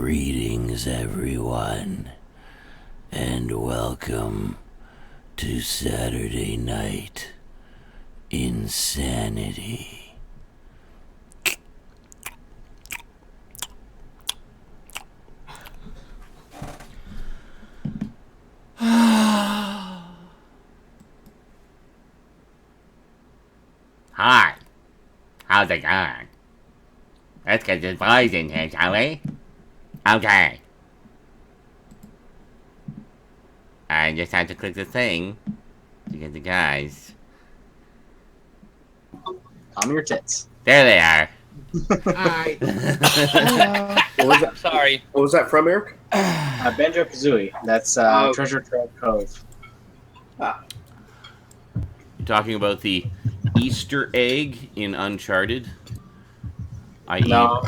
Greetings, everyone, and welcome to Saturday Night InSaNiTy. Hi. How's it going? Let's get this boys in here, shall we? Okay. I just have to click the thing to get the guys. On your tits. There they are. Hi. What was that? Sorry. What was that from, Eric? Banjo Kazooie. That's Treasure Trove Cove. You're talking about the Easter egg in Uncharted? I.e., No.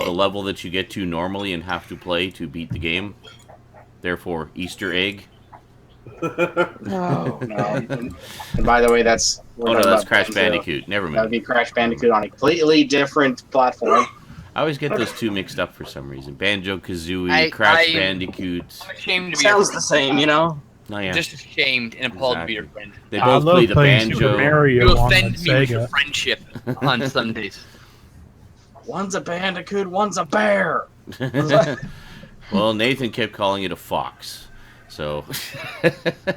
the level that you get to normally and have to play to beat the game. Therefore, Easter egg. No. And by the way, that's... Oh no, that's Crash Bandicoot. Never That would mind. be Crash Bandicoot on a completely different platform. I always get those two mixed up for some reason. Banjo-Kazooie, Crash Bandicoot. I'm ashamed to be your Sounds the same, you know? Oh, yeah. Just ashamed and appalled to be your friend. They both play the banjo. Super Mario You on offend that me with your Sega. friendship on Sundays. One's a bandicoot, one's a bear. Well, Nathan kept calling it a fox. So Oh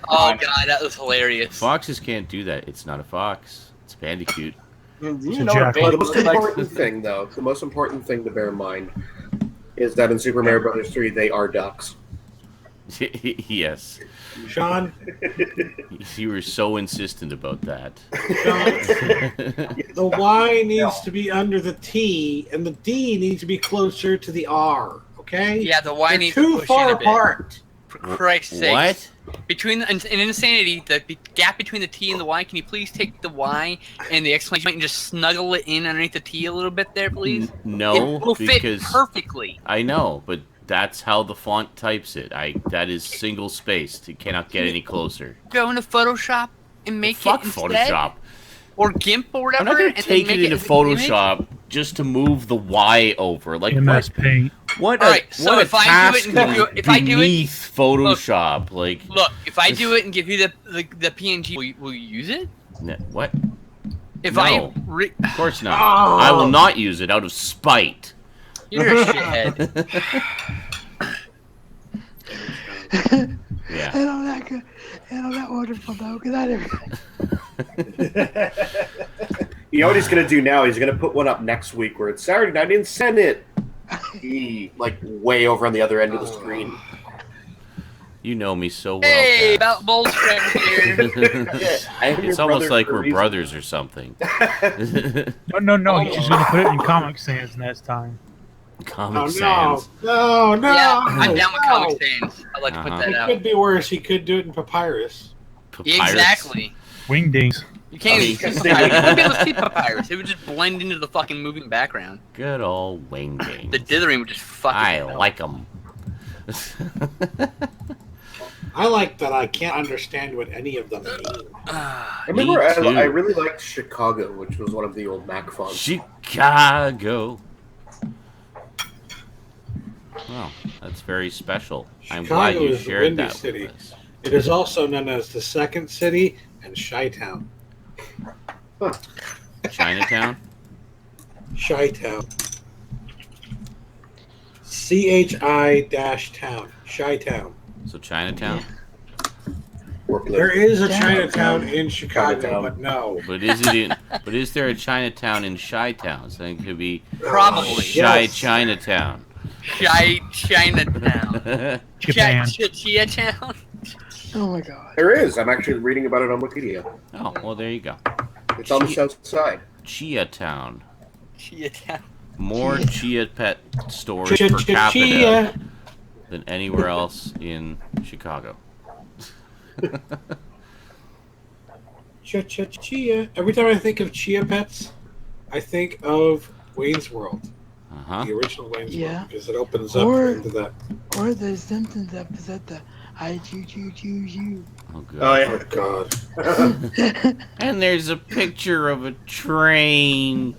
god, that was hilarious. foxes can't do that. It's not a fox. It's a bandicoot. You It's a know what a jackal. The most bandicoot like? important thing, though, the most important thing to bear in mind is that in Super Mario Bros. 3, they are ducks. Yes. Sean, You were so insistent about that. the Y needs to be under the T, and the D needs to be closer to the R. Okay? Yeah, the Y They're needs too to push far in a bit. apart. For Christ's sake. What? Between in InSaNiTy, the gap between the T and the Y, can you please take the Y and the exclamation point and just snuggle it in underneath the T a little bit there, please? No, It will fit because perfectly. I know, but that's how the font types it. That is single spaced. It cannot get any closer. Go into Photoshop and make Fuck it instead. Photoshop. Or GIMP or whatever. I'm not gonna and then take make it into as an image. Photoshop just to move the Y over. Like MS Paint. what? All right, so what a if I do it and task give you- if I do it- beneath Photoshop, like Look, if I do it and give you the PNG, will you use it? what? If No. I Of course not. Oh. I will not use it out of spite. you're a shithead. Yeah. Hello, that good. Hello, that wonderful though. Good night, everybody. You know what he's going to do now? He's going to put one up next week where it's Saturday Night InSaNiTy. Like, way over on the other end of the screen. You know me so well. Hey, Pat. about Bull's friend here. I am It's your almost brother like for a we're reason. brothers or something. No. He's just gonna put it in Comic Sans next time. Comic Oh, no. Sans. No. Yeah, I'm down with no. Comic Sans. I'd like to put Uh-huh. that It out. could be worse. He could do it in Papyrus. Papyrus. Exactly. Wingdings. You can't even see Papyrus. You wouldn't be able to see Papyrus. It would just blend into the fucking moving background. Good old wingding. The dithering would just fucking I melt. like them. I like that I can't understand what any of them mean. Ah, I remember Me too. I really liked Chicago, which was one of the old Mac fonts. Chicago. Well, that's very special. I'm glad Chicago you is the shared Windy that City. with us. It is also known as the Second City and Chi-Town. Chinatown? Chi-Town. CHI-town. Chi-Town. So Chinatown? There is a Yeah. Chinatown in Chicago, Chinatown. but no. But is it in? But is there a Chinatown in Chi-Town? So it could be Probably. Yes. Chinatown. Chinatown. Japan. Chia-town. Oh my god. There is. I'm actually reading about it on Wikipedia. Oh, well, there you go. It's on the south side. Chia Town. Chia-town. More chia pet stores Chia, per chia, capita chia. than anywhere else in Chicago. Chia. Every time I think of Chia Pets, I think of Wayne's World. Uh-huh. The original Wayne's Yeah. World, because it opens up Or- into that. Or the Simpsons episode, the I choose you. Oh, good. Oh, Oh, God. And there's a picture of a train.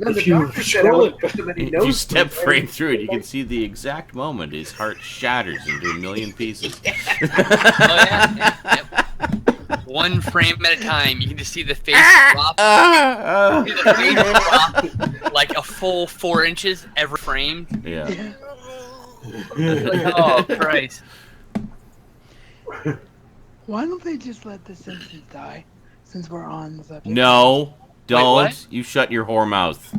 Then the If you doctor said I scroll would it- put so many If you notes. step frame through it, you can see the exact moment his heart shatters into a million pieces. Oh yeah. Yep. One frame at a time. You can just see the face drop. See the face drop like a full 4 inches every frame. Yeah. Oh Christ! Why don't they just let The Simpsons die? Since we're on the subject. No, don't. what? You shut your whore mouth.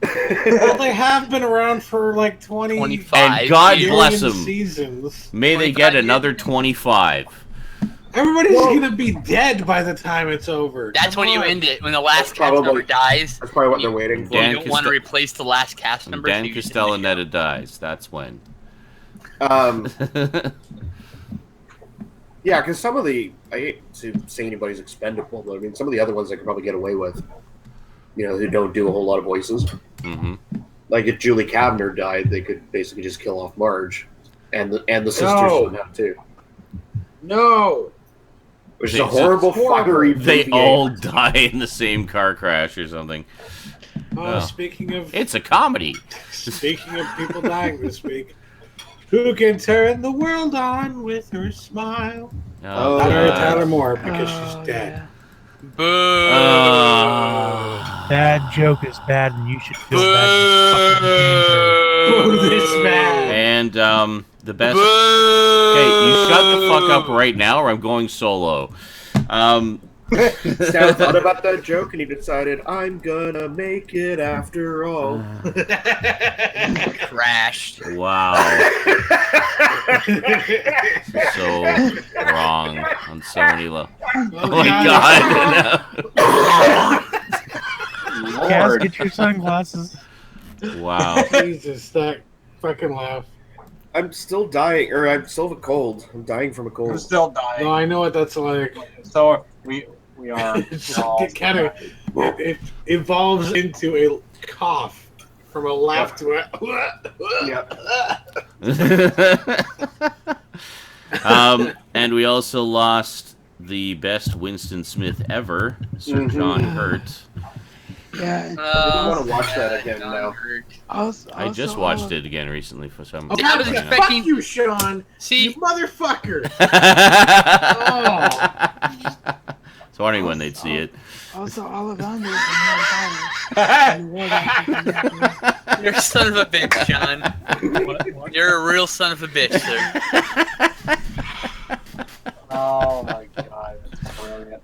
Well, they have been around for like 25. And God years. bless billion them. seasons. May they 25 get years. another 25. Everybody's gonna be dead by the time it's over. That's when you Come on. end it. When the last That's cast member probably- dies. That's probably what they're waiting for. Dan You don't want to Costa- replace the last cast member. so Dan you just end the show. Castellaneta dies. That's when. Yeah, because some of the, I hate to say anybody's expendable, but I mean, some of the other ones I could probably get away with, you know, who don't do a whole lot of voices. hmm Like if Julie Kavner died, they could basically just kill off Marge, and the sisters No. would have too. No. Which is They- a horrible horrible. fuckery. They movie. all die in the same car crash or something. Oh, Oh. speaking of It's a comedy. people dying this week, who can turn the world on with her smile? Oh, Not Mary God. Tyler Moore because Oh, she's dead. Boo! Bad joke is bad, and you should feel bad. Boo this man. And the best. Boo! Hey, you shut the fuck up right now, or I'm going solo. Stan thought about that joke and he decided, I'm gonna make it after all. Crashed. Wow, so wrong on so many levels. Oh my god! Kaz, get your sunglasses. Wow. Jesus, that fucking laugh. I'm still dying, or I'm still have a cold. I'm dying from a We're cold. still dying. No, I know what that's like. So we are. It kind of it evolves into a cough from a laugh to a. Yeah. And we also lost the best Winston Smith ever, Sir Mhm. John Hurt. Yeah. I want to watch that again now. I just watched it again recently for some Oh, See, I was reason. expecting- Fuck you, Sean. See, You motherfucker. So wondering when they'd see it. Also, Ollivander from Harry Potter. you're a son of a bitch, John. You're a real son of a bitch, sir. Oh my god, that's brilliant.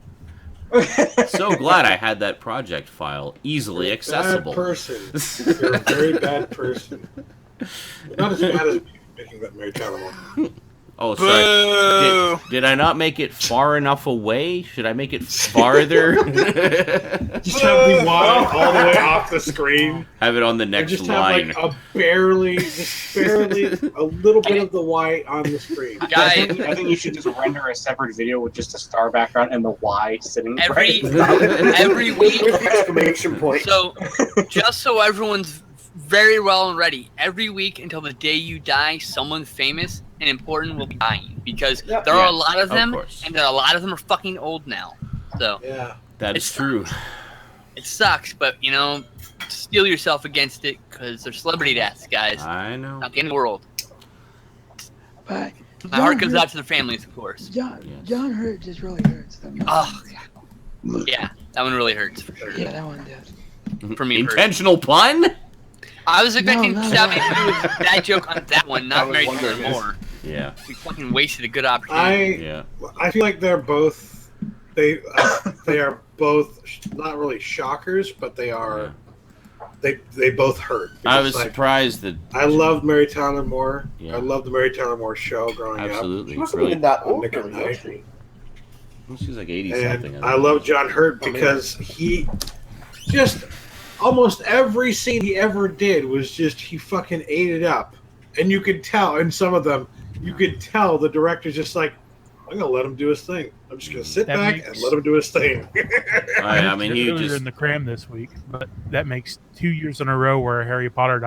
So glad I had that project file easily accessible. Bad person. You're a very bad person. Not as bad as making that Mary Tyler Moore. Oh, sorry. Did I not make it far enough away? Should I make it farther? Just have the Y all the way off the screen. Have it on the And next just line. have like a barely a little bit of the Y on the screen. Guys, I think you should just render a separate video with just a star background and the Y sitting every right. every week. With the exclamation point. So, just so everyone's very well and ready, every week until the day you die, someone famous and important will be dying because Yep. there are a Yes, lot of them, course. and a lot of them are fucking old now. So Yeah. That is it's- true. it sucks, but you know, steel yourself against it because they're celebrity deaths, guys. I know. Not the end of the world. But My heart goes out to their families, of course. John, Yes. John Hurt just really hurts them. Oh, yeah, that one really hurts for sure. Yeah, that one does. For me, it hurts. Intentional pun? I was expecting No, no, Shabby no. to do that joke on that one, I not was Mary wondering Tyler Moore. Yeah. We fucking wasted a good opportunity. Yeah. I feel like they're both they are both not really shockers, but they are they both hurt. I Because, was like, surprised that. I loved Mary Tyler Moore. Yeah. I loved the Mary Tyler Moore show growing Absolutely. She wasn't Really. even that old, Nick really, and was I. she? Well, she's like 80 up. something. And I love John Hurt because he just almost every scene he ever did was just he fucking ate it up, and you could tell in some of them you could tell the director's just like, I'm gonna let him do his thing. I'm just gonna sit That back makes- and let him do his thing. I mean, he Earlier just. in the cram this week, but that makes 2 years in a row where Harry Potter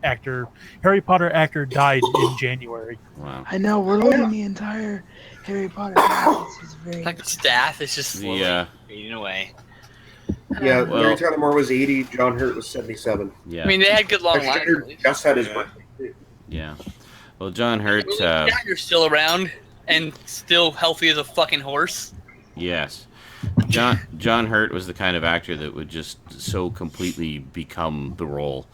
actor died in January. Wow. I know we're losing the entire Harry Potter. It's just very. Like the staff is just slowly Yeah. fading away. Yeah, Well- Larry Tyler Moore was 80, John Hurt was 77. Yeah. I mean, they had good long I lives. figured at least. Just had his birthday. too. Yeah. Well, John Hurt. You're still around and still healthy as a fucking horse. Yes. John Hurt was the kind of actor that would just so completely become the role.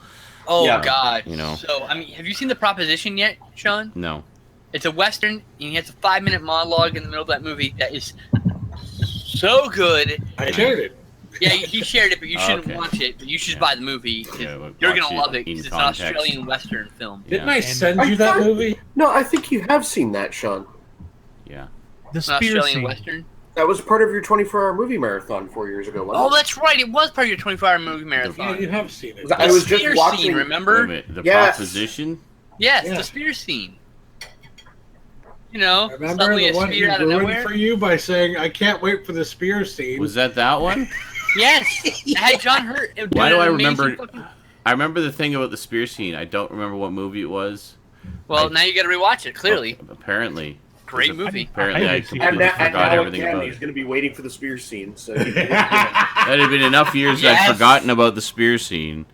Oh Yeah. God! You know. So I mean, have you seen The Proposition yet, Sean? No. It's a western, and he has a 5-minute monologue in the middle of that movie that is so good. I shared it. Yeah, he shared it, but you shouldn't Okay. watch it. But you should Yeah. buy the movie. Yeah, we'll You're watch gonna it love it in because it's an context. Australian western film. Didn't Yeah. I send I you that thought- movie? No, I think you have seen that, Sean. Yeah. The It's an spear Australian scene. western. That was part of your 24-hour movie marathon 4 years ago, Oh, wasn't it? that's right. It was part of your 24-hour movie Yeah, marathon. you have seen it. I The was just spear watching. scene, Wait a remember? minute, the Yes. proposition. Yes, Yeah. the spear scene. You know, Remember suddenly the a one spear he out of ruined nowhere. for you by saying, "I can't wait for the spear scene." Was that one? Yes, I had John Hurt. Why do I An amazing remember? fucking- I remember the thing about the spear scene. I don't remember what movie it was. Well, now you got to rewatch it. Clearly, Apparently. great movie. Apparently, I And completely And forgot now everything again, about he's it. going to be waiting for the spear scene. So That had been enough years that Yes. I'd forgotten about the spear scene.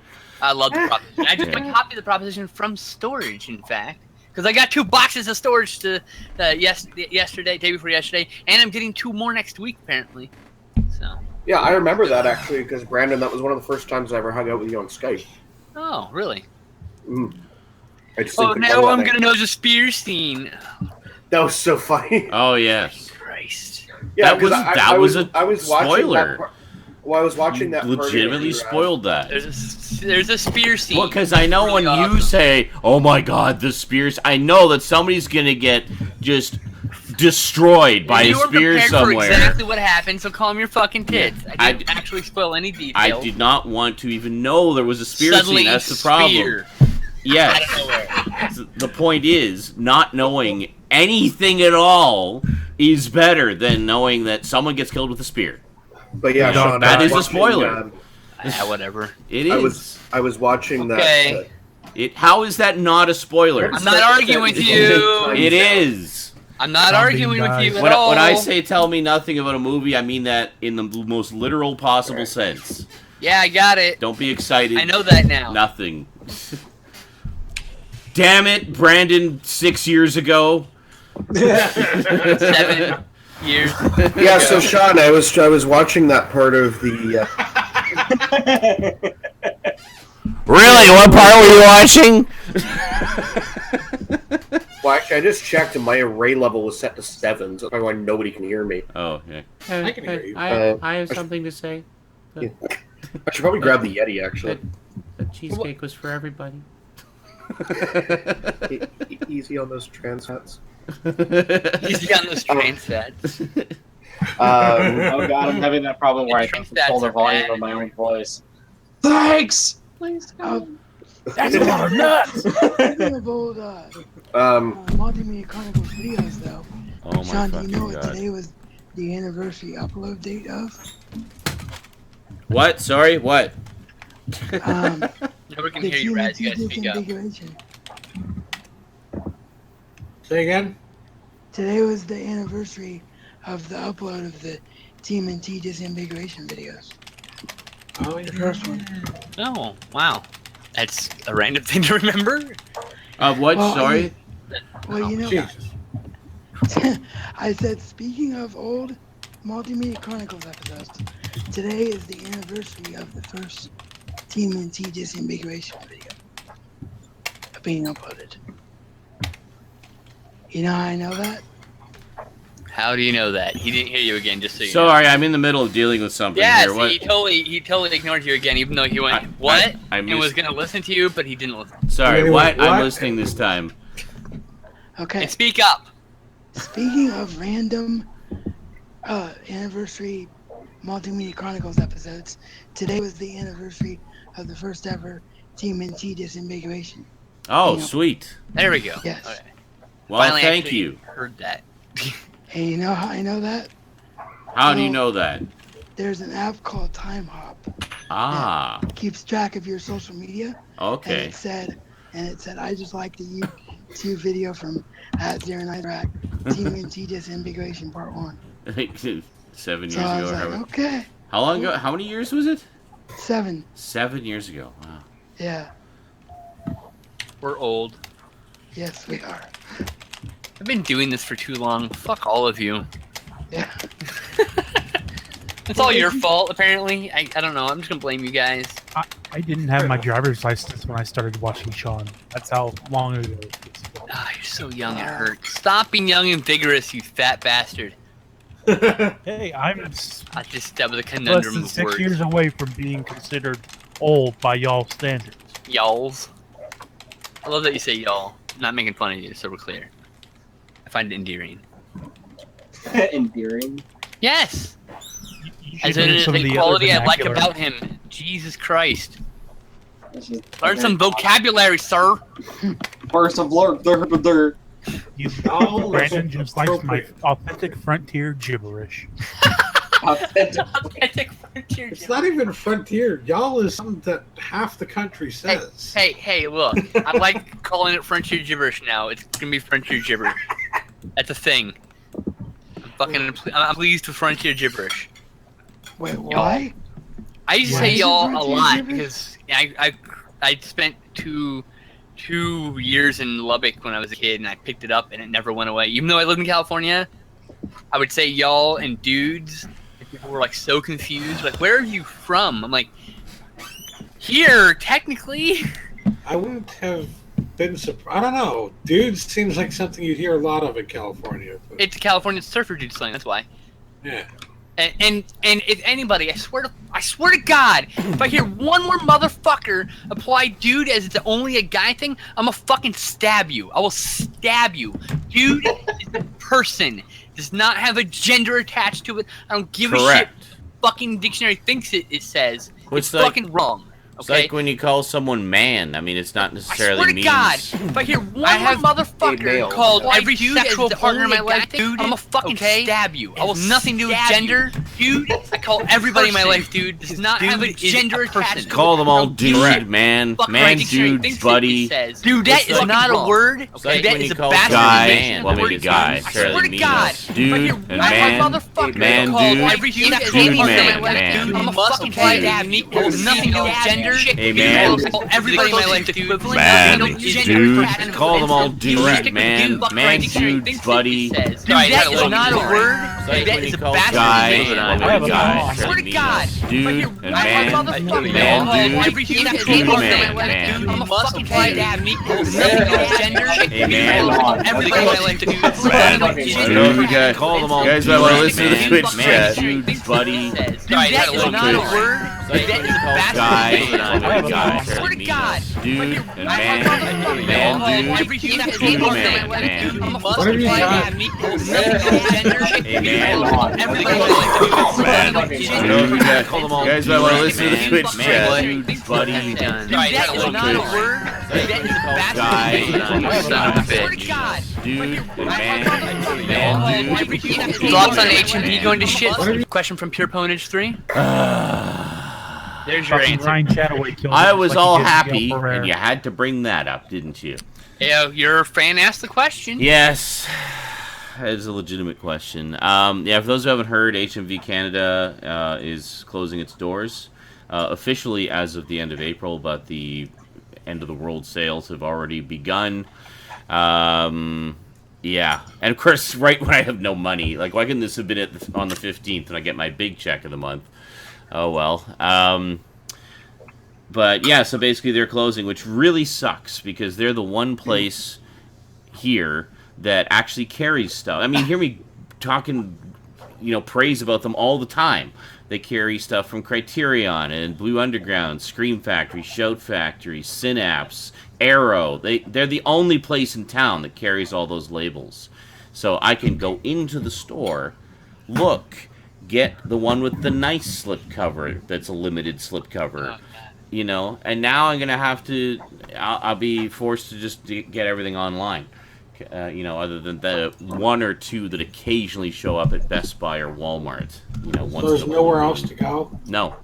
I love the proposition. I just Yeah. copied the proposition from storage, in fact, because I got 2 boxes of storage to yesterday, day before yesterday, and I'm getting 2 more next week apparently. So, yeah, I remember that actually because Brandon, that was one of the first times I ever hung out with you on Skype. oh really? Mm. I just Oh, think now I'm gonna know the spear scene. That was so funny. Oh yes. Christ. Yeah, That was- 'cause that was a I was watching spoiler. That well, I was watching that. part of Legitimately your, spoiled that. There's a spear scene. Well, because I know when Really you awesome. say, "Oh my God, the spears," I know that somebody's gonna get just destroyed by a you were spear prepared somewhere. for exactly what happened, so calm your fucking tits. I I didn't actually spoil any I details. did not want to even know there was a spear Suddenly, scene. That's the problem. spear. Yes. Out of nowhere. The point is, not knowing anything at all is better than knowing that someone gets killed with a spear. But yeah, No, Sean, that I was is a watching, spoiler. Yeah, whatever. It is. I was watching Okay. that. How is that not a spoiler? I'm not arguing with you. It is. I'm not Zombie arguing with you guys. at When, all. when I say tell me nothing about a movie, I mean that in the most literal possible sense. Yeah, I got it. Don't be excited. I know that now. Nothing. Damn it, Brandon, 6 years ago. 7 years. Yeah, so Sean, I was watching that part of the. Really? What part were you watching? Well, actually, I just checked, and my array level was set to 7, so that's why nobody can hear me. Oh, yeah. I can hear you. I have something to say. I should probably grab the Yeti, actually. The cheesecake was for everybody. Easy on those trans hats. He's on those train sets. Oh god, I'm having that problem where I Intro can control stats the are volume bad. of my own voice. Thanks! Please Oh, That's a lot of nuts. Speaking of old multimedia chronicles videos, though, Oh my Sean, do you fucking know what god. today was the anniversary upload date of? What? Sorry? What? Nobody can The hear you, Raz. You gotta TNT speak up. disambiguation. Say again? Today was the anniversary of the upload of the TMNT disambiguation videos. Oh, The first one. Oh, wow. That's a random thing to remember. What? Well, Sorry? Well, you know, Jesus. I said, speaking of old Multimedia Chronicles episodes, today is the anniversary of the first TMNT disambiguation video being uploaded. You know how I know that? How do you know that? He didn't hear you again, just so you know. Sorry, I'm in the middle of dealing with something Yeah, here. What? see, he totally ignored you again, even though he went, what? I and was missed- going to listen to you, but he didn't listen. Sorry, Wait, what? what? I'm listening this time. Okay. And speak up. Speaking of random anniversary Multimedia Chronicles episodes, today was the anniversary of the first ever TMNT disambiguation. Oh, Yeah. sweet. There we go. Yes. Okay. Well, Finally thank actually you. Heard that. And you know how I know that? How do you know that? There's an app called Time Hop. Ah, Keeps track of your social media. And okay. it said, I just liked the YouTube video from @09rack TMNT disambiguation part 1. 7 years So I was ago. like, however. okay. How long ago? How many years was it? 7. 7 years ago. Wow. Yeah. We're old. Yes, we are. I've been doing this for too long. Fuck all of you. Yeah. It's all your fault, apparently. I don't know. I'm just gonna blame you guys. I didn't have my driver's license when I started watching Sean. That's how long ago it was. Ah, you're so young, it hurts. Stop being young and vigorous, you fat bastard. Hey, I'm I just that was a less conundrum than of 6 words. years away from being considered old by y'all standards. Y'alls. I love that you say y'all. I'm not making fun of you, so we're clear. I find it endearing. Endearing. Yes! You As should in hear some of the the other quality I like vernacular. about him. Jesus Christ. This is Learn some vocabulary, sir. Burst of Lord. You, Oh, Brandon that's just likes my appropriate. authentic frontier gibberish. Authentic frontier It's not even frontier. Y'all is something that half the country says. Hey, look. I like calling it frontier gibberish now. It's gonna be frontier gibberish. That's a thing. I'm pleased with frontier gibberish. Wait, why? I used to Why say is it y'all a frontier lot gibberish? because I spent two years in Lubbock when I was a kid, and I picked it up, and it never went away. Even though I lived in California, I would say y'all and dudes. And people were like so confused, like, "Where are you from?" I'm like, "Here, technically." I wouldn't have been surprised. I don't know. Dude seems like something you'd hear a lot of in California. But, It's a California surfer dude slang. That's why. yeah. And if anybody, I swear to God, if I hear one more motherfucker apply dude as it's only a guy thing, I'm gonna fucking stab you. I will stab you. Dude is a person. Does not have a gender attached to it. I don't give a shit. Correct. Fucking dictionary thinks it says. Well, It's it's like- fucking wrong. It's Okay. like when you call someone man. I mean, it's not I necessarily swear to means. God, if I hear one I have more a male. motherfucker called Like every dude sexual as the partner in my only life, guy dude, thing, I'm gonna fucking okay? stab you. I will nothing to do with stab gender. you. Dude, I call everybody in my person. life, dude. Does not Dude have a is gender a person. attached. to Call it. them all Don't give a dude, shit. man, Fuck man, my dictionary dude, thinks it buddy. says. Dude, that It's is fucking not a wrong. word. It's like Okay, that when is you a call bastardization guy, of well, what maybe it guy, means. I necessarily swear to God, means if I dude hear and one man, more motherfucker man, called dude, every dude, sexual partner in my man, life, man. dude, I'm gonna Must fucking apply stab to you. it has nothing to do with gender. Hey, man, Everybody in my life, dude. man, No gender dude, attached. call them all Dude, dude, man, fuck my man, dictionary dude, thinks it buddy. says. Dude, that is not a word. It's like That when is you a call bastard guy, name. well, I have maybe a guy, thought. I swear to necessarily God, means if I dude hear and one man, more motherfucker man, called dude, every sexual dude, partner in man, my life, man. dude, I'm gonna Must fucking apply stab to me. it has Nothing to do nothing to do with with gender. Hey, man. Everybody in my life, dude. Dude, guys, call them all guys dude, might want to listen to the man, Twitch man, chat. dude, buddy. Dude, that is not a word. It's like when you call guy, well, maybe guy, I swear to necessarily God, means dude and man, man, every dude, sexual dude, partner in man, my life, man. dude, I'm gonna What fucking have you stab got? me. Nothing to do with gender. Hey, man. Everybody in my life, dude. Dude, guys, call them all guys might want to listen to the Twitch chat. Dude, Buddy. Dude, that that is is not a not a word. Like That when is you a call bastard guy, name. well, Son of a I swear to bitch. God. dude and man, dude. Thoughts on HMP going to shit? What have you- Question from Pure Ponage 3. There's your Fucking answer. Ryan Chataway killed I him was just like all he did happy, Miguel Ferrer. and you had to bring that up, didn't you? Yeah, your fan asked the question. Yes, that is a legitimate question. Yeah, for those who haven't heard, HMV Canada is closing its doors officially as of the end of April, but the end of the world sales have already begun. Yeah, and of course, right when I have no money, like why couldn't this have been on the 15th and I get my big check of the month? Oh well. But yeah, so basically they're closing, which really sucks because they're the one place here that actually carries stuff. I mean, hear me talking, praise about them all the time. They carry stuff from Criterion and Blue Underground, Scream Factory, Shout Factory, Synapse, Arrow. They're the only place in town that carries all those labels. So I can go into the store, look, get the one with the nice slipcover that's a limited slipcover. And now I'm gonna have to. I'll be forced to just get everything online. Other than the one or two that occasionally show up at Best Buy or Walmart. Once There's in a nowhere blue else to go. No,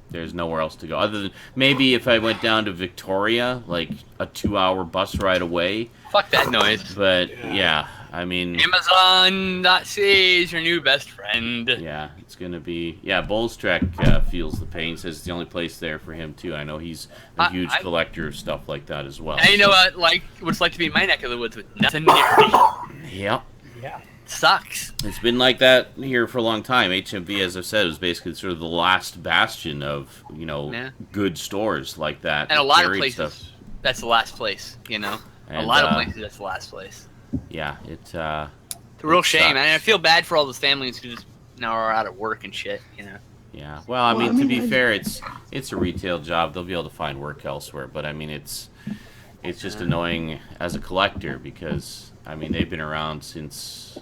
there's nowhere else to go other than maybe if I went down to Victoria, like a 2-hour bus ride away. Fuck that noise. But yeah, I mean, Amazon.ca is your new best friend. yeah, it's gonna be. Yeah, Bowles Trek feels the pain. Says it's the only place there for him too. I know he's a huge collector of stuff like that as well. And you know what? Like, what it's like to be in my neck of the woods with nothing near me. Yep. Yeah. Sucks. It's been like that here for a long time. HMV, as I've said, was basically sort of the last bastion of good stores like that. And a lot of carried places, stuff. that's the last place. You know, And, a lot of places that's the last place. Yeah, it's a real shame, sucks. and I feel bad for all those families who just now are out of work and shit. You know. Yeah. Well, I mean, to be fair, it's a retail job. They'll be able to find work elsewhere. But I mean, it's just annoying as a collector because I mean they've been around since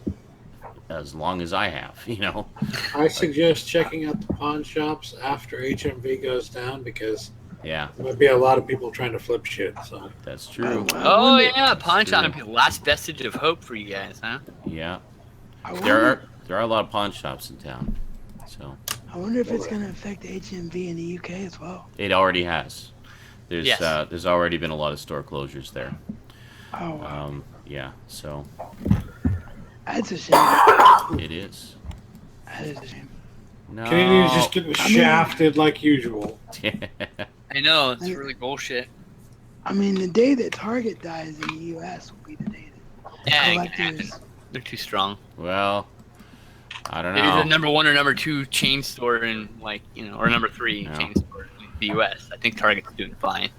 as long as I have. You know. I suggest checking out the pawn shops after HMV goes down because there might be a lot of people trying to flip shit. So that's true. Oh yeah, pawn shop might be the last vestige of hope for you guys, huh? Yeah. There are a lot of pawn shops in town. So I wonder if it's going to affect HMV in the UK as well. it already has. There's already been a lot of store closures there. Oh, wow. Yeah. So That's a shame. it is. That is a shame. No. Canadians just getting shafted like usual. I know, it's really bullshit. I mean, the day that Target dies in the U.S. will be the day that Yeah, it can happen. collectors. They're too strong. Well, I don't Maybe know. the number 1 or number 2 chain store in, like, you know, or number 3 chain store in the U.S. I think Target's doing fine.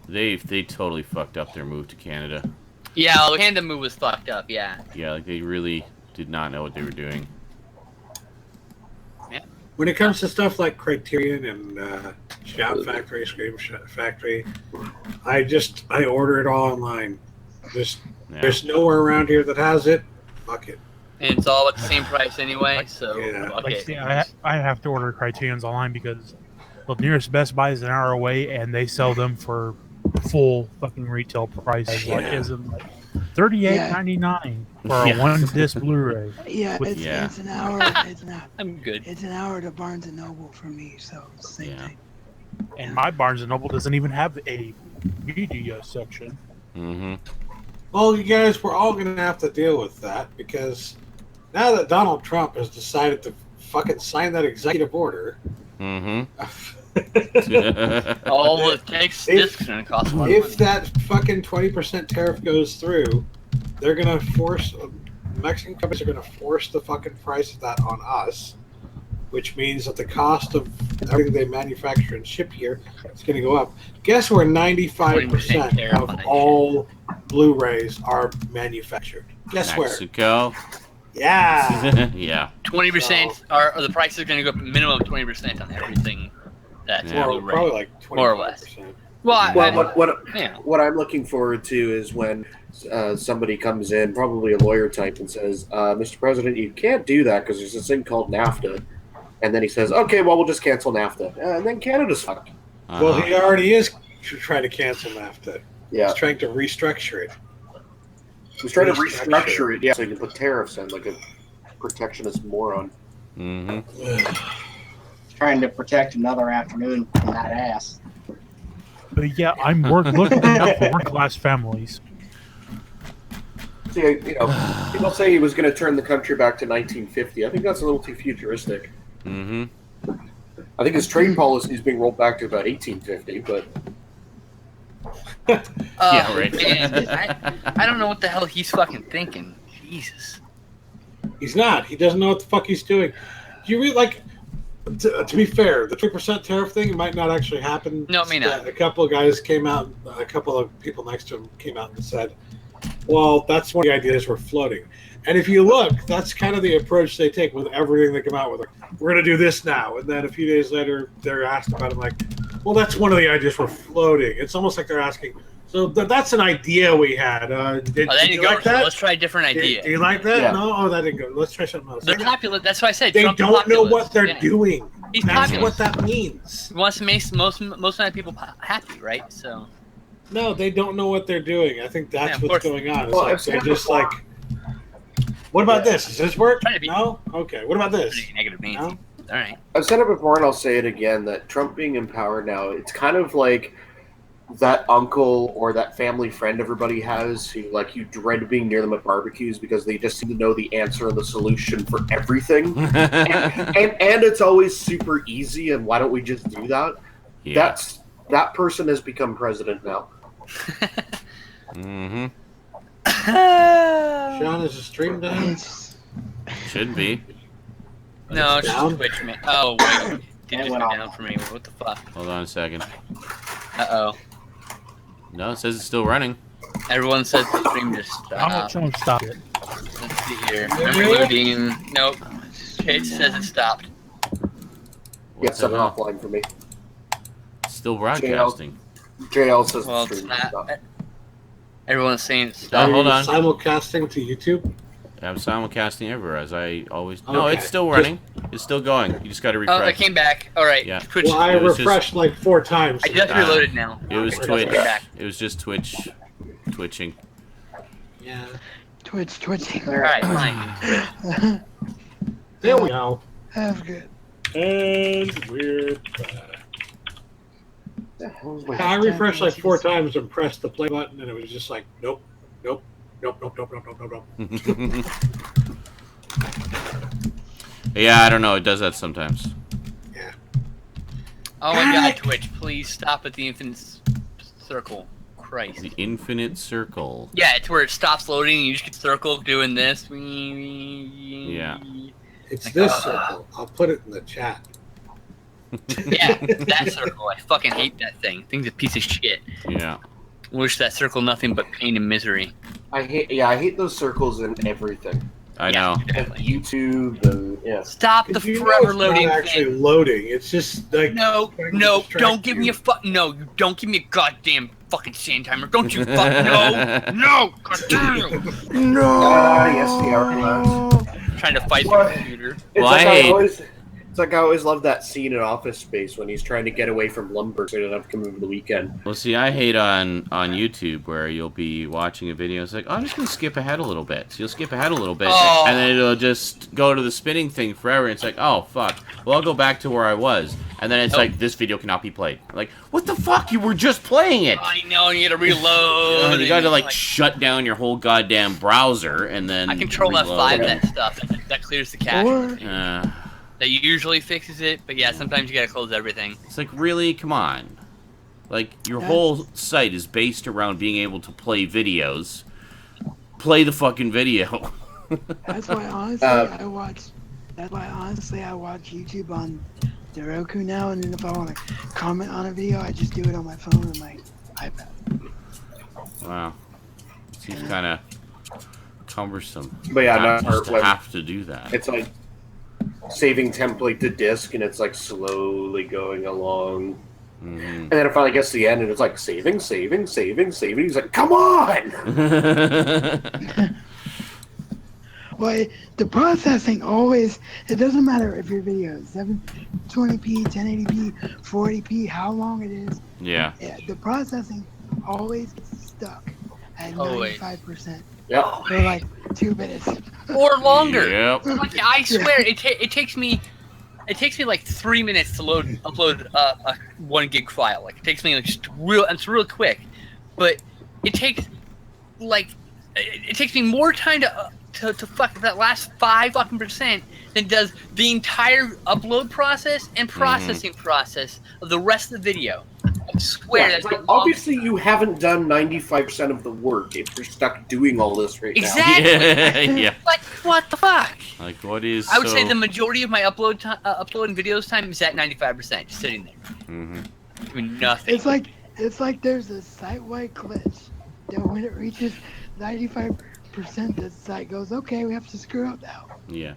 They totally fucked up their move to Canada. Yeah, the Canada move was fucked up. Yeah. Yeah, like they really did not know what they were doing. Yeah. When it comes to stuff like Criterion and Shout Factory, Scream Factory, I order it all online. There's nowhere around here that has it. Fuck it. And it's all at the same price anyway, so fuck Like, it. see, I have to order Criterion's online because the nearest Best Buy is an hour away, and they sell them for full fucking retail price. Like, isn't like $38.99 for a 1-disc Blu-ray. Yeah, with- it's an hour. I'm good. It's an hour to Barnes and Noble for me, so it's the same thing. And my Barnes and Noble doesn't even have a media section. Mm-hmm. Well, you guys, we're all going to have to deal with that because now that Donald Trump has decided to fucking sign that executive order. Mm-hmm. All the text discs are going to cost a lot of money. If that fucking 20% tariff goes through, they're going to force, Mexican companies are going to force the fucking price of that on us, which means that the cost of everything they manufacture and ship here is going to go up. Guess where 95% of all Blu-rays are manufactured? Guess where? Mexico. Yeah. Yeah. 20% are the prices are going to go up minimum of 20% on everything that's Blu-ray. Probably like 25%. More or less. Well, what I'm looking forward to is when somebody comes in, probably a lawyer type, and says, Mr. President, you can't do that because there's this thing called NAFTA. And then he says, okay, well, we'll just cancel NAFTA. And then Canada's fucked. Well, he already is trying to cancel NAFTA. Yeah. He's trying to restructure it. He's trying to restructure it, so he can put tariffs in like a protectionist moron. Mm-hmm. Trying to protect another afternoon from that ass. But yeah, I'm looking out for working-class families. See, people say he was going to turn the country back to 1950. I think that's a little too futuristic. Mm-hmm. I think his trade policy is being rolled back to about 1850, but... Yeah, right. Man, I don't know what the hell he's fucking thinking. Jesus. He's not. He doesn't know what the fuck he's doing. Do you really, like... To be fair, the 3% tariff thing might not actually happen. No, it may not. A couple of guys came out, a couple of people next to him came out and said, well, that's one of the ideas we're floating. And if you look, that's kind of the approach they take with everything they come out with. Like, we're going to do this now. And then a few days later, they're asked about it. Like, well, that's one of the ideas we're floating. It's almost like they're asking, so that's an idea we had. Did you like that? Let's try a different idea. Do you like that? Yeah. No? Oh, that didn't go. Let's try something else. They're popular. That's why I said They Trump's don't know populist. what they're Yeah. doing. He's That's populist. what that means. He wants to make most of the people happy, right? So. No, they don't know what they're doing. I think that's of what's course. going on. It's Well, like I've they're said just before- like, what about this? Does this work? Trying to be- No? Okay. What about this? Pretty negative Nancy. No? All right. I've said it before and I'll say it again that Trump being in power now, it's kind of like that uncle or that family friend everybody has who, like, you dread being near them at barbecues because they just seem to know the answer and the solution for everything. and it's always super easy, and why don't we just do that? Yeah. That person has become president now. Mm-hmm. Sean, is the stream down? Should be. No, it's down? just Twitch, man. Oh, wait. Did just go down for me. What the fuck? Hold on a second. Uh-oh. No, it says it's still running. Everyone says the stream just stopped. Someone stop it. Let's see here. Reloading. Nope. It says it stopped. Get What's something that? offline for me. It's still broadcasting. JL says Well, the it's stream is not. stopped. Everyone's saying it's Oh, stopped. hold on. Simulcasting to YouTube? I'm simulcasting everywhere, as I always... No, Okay. it's still running. It's still going. You just got to Oh, refresh. I came back. All right. Yeah. Twitch. Well, I It was refreshed like 4 times. I just reloaded now. It was Okay, Twitch. came back. It was just Twitch twitching. Yeah. Twitching. All right, fine. There we go. That's good. And we're back. The hell's my- I refreshed like 4 times and pressed the play button, and it was just like, nope, nope, nope, nope, nope, nope, nope, nope, nope. Yeah, I don't know. It does that sometimes. Yeah. Oh my god, Twitch, please stop at the infinite circle. Christ. The infinite circle. Yeah, it's where it stops loading and you just get circle doing this. Yeah. It's this circle. I'll put it in the chat. Yeah, that circle. I fucking hate that thing. Thing's a piece of shit. Yeah. Wish that circle nothing but pain and misery. I hate those circles and everything. I know. And Definitely. YouTube and yeah. Stop the You know forever it's loading not actually thing. loading. It's just like No, trying to no, distract don't give me you. a no, you don't give me a goddamn fucking sand timer. Don't you fuck no, goddamn. Yes, the hourglass. Trying to fight What? the computer. It's Well, like I hate- it's like I always love that scene in Office Space when he's trying to get away from lumber so he doesn't have to come over the weekend. Well, see, I hate on YouTube where you'll be watching a video. It's like, oh, I'm just going to skip ahead a little bit. So you'll skip ahead a little bit, Oh. and then it'll just go to the spinning thing forever. And it's like, oh, fuck. Well, I'll go back to where I was. And then it's Nope. like, this video cannot be played. Like, what the fuck? You were just playing it. I know, you gotta reload. You got to, and, like, shut down your whole goddamn browser, and then I control reload. F5 that stuff. That clears the cache. Or Uh, That usually fixes it, but yeah, sometimes you gotta close everything. It's like, really? Come on. Like, your whole site is based around being able to play videos. Play the fucking video. that's why honestly I watch. That's why honestly I watch YouTube on the Roku now, and then if I want to comment on a video, I just do it on my phone and my iPad. Wow. Seems kind of cumbersome. But yeah, Not no, just to when- have to do that. It's like saving template to disk, and it's like slowly going along. Mhm. And then it finally gets to the end, and it's like saving. He's like, come on! Well, the processing always, it doesn't matter if your video is 720p, 1080p, 480p, how long it is, Yeah. the processing always gets stuck at Always. 95% Yep. for like 2 minutes. Or longer. Yep. Like, I swear, it takes me like 3 minutes to upload a 1 gig file. Like, it takes me like it's real quick, but it takes me more time to fuck that last 5 fucking percent than does the entire upload process and processing process of the rest of the video. I swear Yeah, that's it's like, the obviously you haven't done 95% of the work if you're stuck doing all this right Exactly. Yeah. Like, what the fuck? Like, what is I would say so- the majority of my uploading videos time is at 95%, just sitting there, Mhm. doing nothing. It's like there's a site-wide glitch that when it reaches 95%, the site goes, okay, we have to screw up now. Yeah.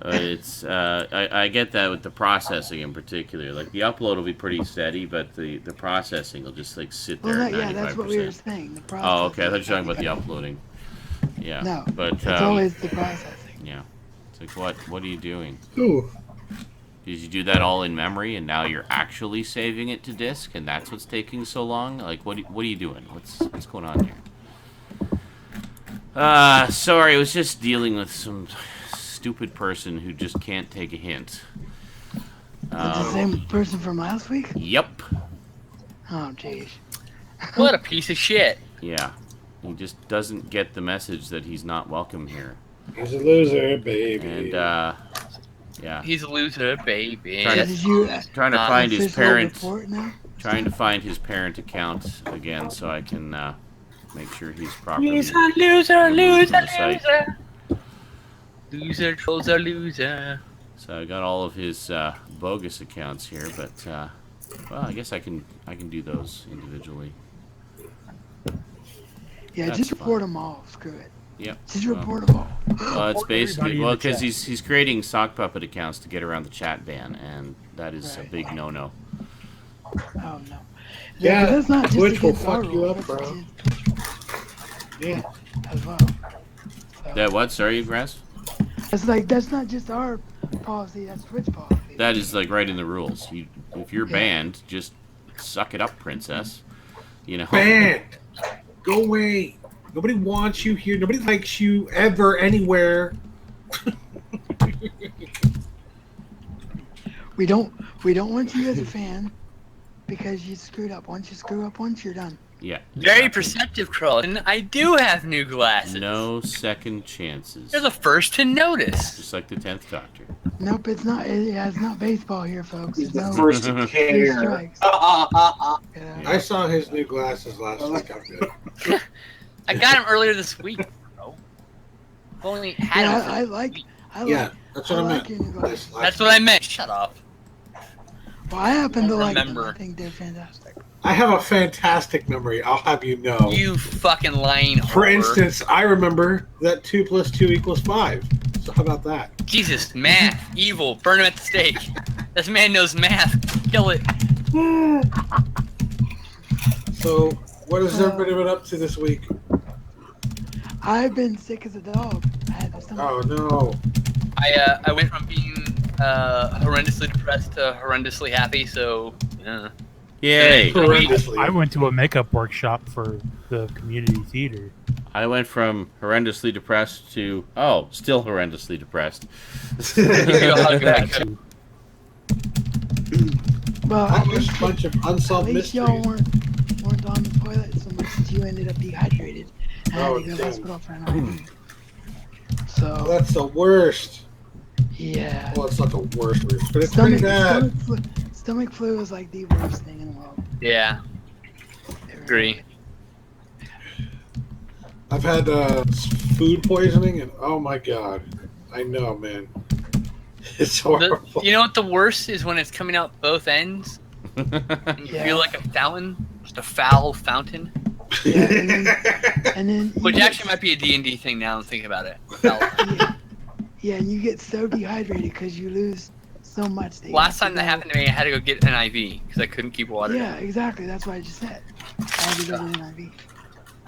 It's I get that with the processing in particular. Like, the upload will be pretty steady, but the processing will just like sit there Well, at 95%. yeah, that's what we were saying. The processing. Oh, okay. I thought you were talking about the uploading. Yeah. No, But it's always the processing. yeah. It's like, what are you doing? Ooh. Did you do that all in memory, and now you're actually saving it to disk, and that's what's taking so long? Like, what are you doing? What's going on here? Sorry, I was just dealing with some stupid person who just can't take a hint. It's the same person from last week? Yep. Oh, jeez. What a piece of shit. Yeah. He just doesn't get the message that he's not welcome here. He's a loser, baby. And, yeah. He's a loser, baby. Trying to- Did you Trying to find his official parent. report now? Trying to find his parent account again so I can make sure he's properly. He's a loser, removed loser, from the site. loser. Loser, trolls are loser. So I got all of his bogus accounts here, but well, I guess I can do those individually. Yeah, That's just report fine. them all. Screw it. Yep. Just report them all. Well, it's basically in well the because chat. he's creating sock puppet accounts to get around the chat ban, and that is a Right. big no-no. Oh no. Yeah, but that's not just Twitch will against our fuck you rule, up, that's bro. against Yeah. as well. So, That what? Sorry, Raz? it's like that's not just our policy. That's Twitch policy. That is like right in the rules. If you're Yeah. banned, just suck it up, princess. You know. Banned. Go away. Nobody wants you here. Nobody likes you ever, anywhere. We don't want you as a fan because you screwed up. Once you screw up once, you're done. Yeah. Very perceptive, Kroll. And I do have new glasses. No second chances. You're the first to notice. Just like the 10th Doctor. Nope, it's not. It's not baseball here, folks. He's the No, first to three care. strikes. Ah. You know? I saw his new glasses last week. I'm good. I got them earlier this week, bro. I've only had Yeah, them. for I this like. week. I like. Yeah, that's what I I meant. like your new glasses. That's what I meant. Shut up. Well, I happen to like them. remember. I think they're fantastic. I have a fantastic memory. I'll have you know. You fucking lying For whore. instance, I remember that 2 + 2 = 5. So how about that? Jesus, math, evil, burn him at the stake. This man knows math. Kill it. So, what has everybody been up to this week? I've been sick as a dog. I had the stomach. Oh no! I went from being horrendously depressed to horrendously happy. So Yay! Horrendously. I went to a makeup workshop for the community theater. I went from horrendously depressed to still horrendously depressed. Go hug that. Well, I at just least, a bunch of at unsolved least y'all mysteries. weren't on the toilet so much that you ended up dehydrated and had Oh, to go to the damn. hospital for an IV. So That's the worst. yeah. Well, it's not the worst, but it's pretty bad. Stomach flu is like the worst thing in the world. Yeah, It really agree. I've had food poisoning, and oh my god, I know, man. It's horrible. You know what the worst is when it's coming out both ends and you Yeah. feel like a fountain, just a foul fountain. Yeah, and then you Which get- actually might be a D&D thing now and think about it. Foul fountain. yeah, and you get so dehydrated because you lose so much. That you Last have time to that go- happened to me, I had to go get an IV because I couldn't keep water. Yeah, exactly. That's what I just said. I had to go to an IV.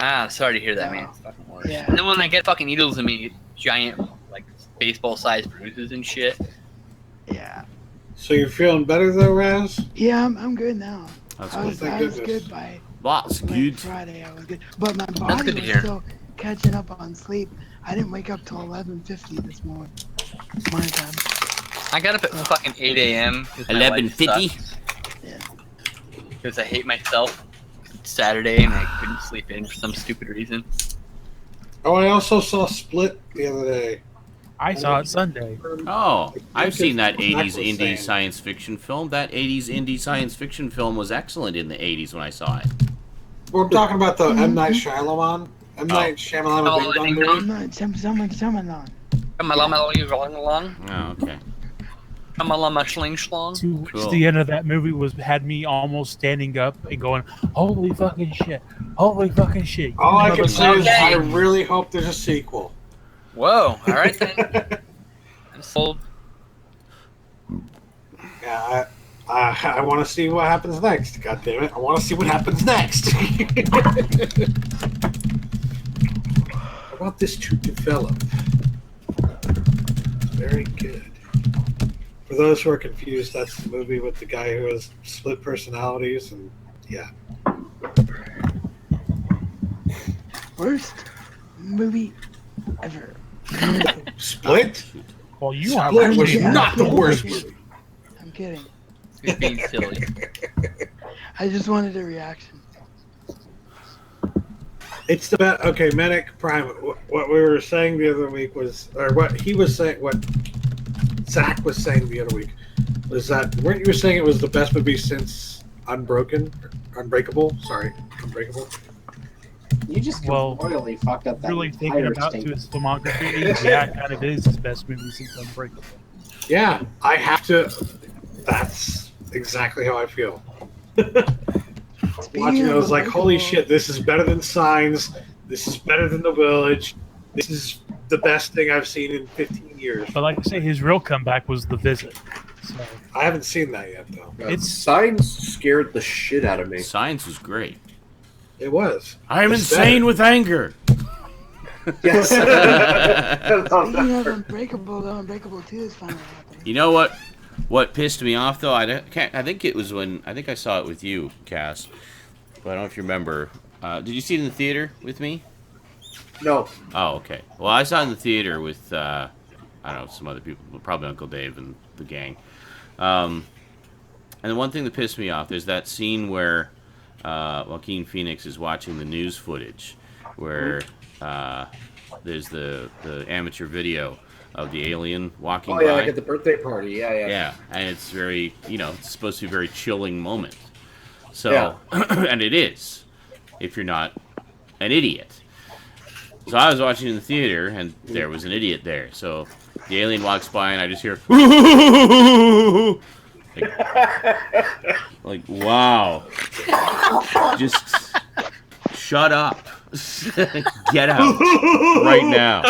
Ah, sorry to hear that, man. Oh. It's fucking worse. Yeah. And then when I get fucking needles in me, giant, like, baseball-sized bruises and shit. Yeah. So you're feeling better though, Raz? Yeah, I'm good now. That's I was, good. Thank I was goodness. good by That's like good. Friday. I was good, but my body good to was hear. still catching up on sleep. I didn't wake up till 11:50 this morning, my time. I got up at fucking 8 a.m. 11:50? Yeah. Because I hate myself. It's Saturday and I couldn't sleep in for some stupid reason. Oh, I also saw Split the other day. I saw it Sunday. Oh, I've seen that Mac 80s was indie saying. science fiction film. That 80s indie science fiction film was excellent in the 80s when I saw it. We're talking about the Mm-hmm. M. Night Shyamalan. M. Night Shyamalan Oh, Big Bang Ding movie. Dong. I'm not someone on. Come along. Oh, okay. Come along, schling schlong. To which Cool. the end of that movie had me almost standing up and going, "Holy fucking shit! Holy fucking shit!" All I can say is Okay. I really hope there's a sequel. Whoa, alright then. I'm sold. Yeah, I want to see what happens next. God damn it! I want to see what happens next. I want this to develop. Very good. For those who are confused, that's the movie with the guy who has split personalities, and yeah. Worst movie ever. Split? Well, you are Split was Yeah. not the worst movie. I'm kidding. He's being silly. I just wanted a reaction. It's the best. Okay, Medic Prime. What we were saying the other week was, or what he was saying, what Zach was saying the other week was that weren't you saying it was the best movie since Unbreakable? Sorry, Unbreakable. You just royally fucked up that Really thinking entire about to statement. his filmography, yeah, it kind of is his best movie since Unbreakable. Yeah, I have to. That's exactly how I feel. Watching it, I was like, holy shit, this is better than Signs. This is better than The Village. This is the best thing I've seen in 15 years. But like I say, his real comeback was The Visit. So I haven't seen that yet, though. Signs scared the shit out of me. Signs was great. It was. I'm It's insane better. with anger. Yes. Speaking of Unbreakable, though, Unbreakable 2 is finally happening. You know what? What pissed me off though, I think it was when I think I saw it with you, Cass. But I don't know if you remember. Did you see it in the theater with me? No. Oh, okay. Well, I saw it in the theater with I don't know, some other people, probably Uncle Dave and the gang. And the one thing that pissed me off is that scene where Joaquin Phoenix is watching the news footage, where there's the amateur video of the alien walking by. Oh yeah, like at the birthday party. Yeah. Yeah, and it's very, it's supposed to be a very chilling moment. So, Yeah. and it is, if you're not an idiot. So I was watching in the theater, and there was an idiot there. So the alien walks by, and I just hear, like wow, just shut up, get out right now.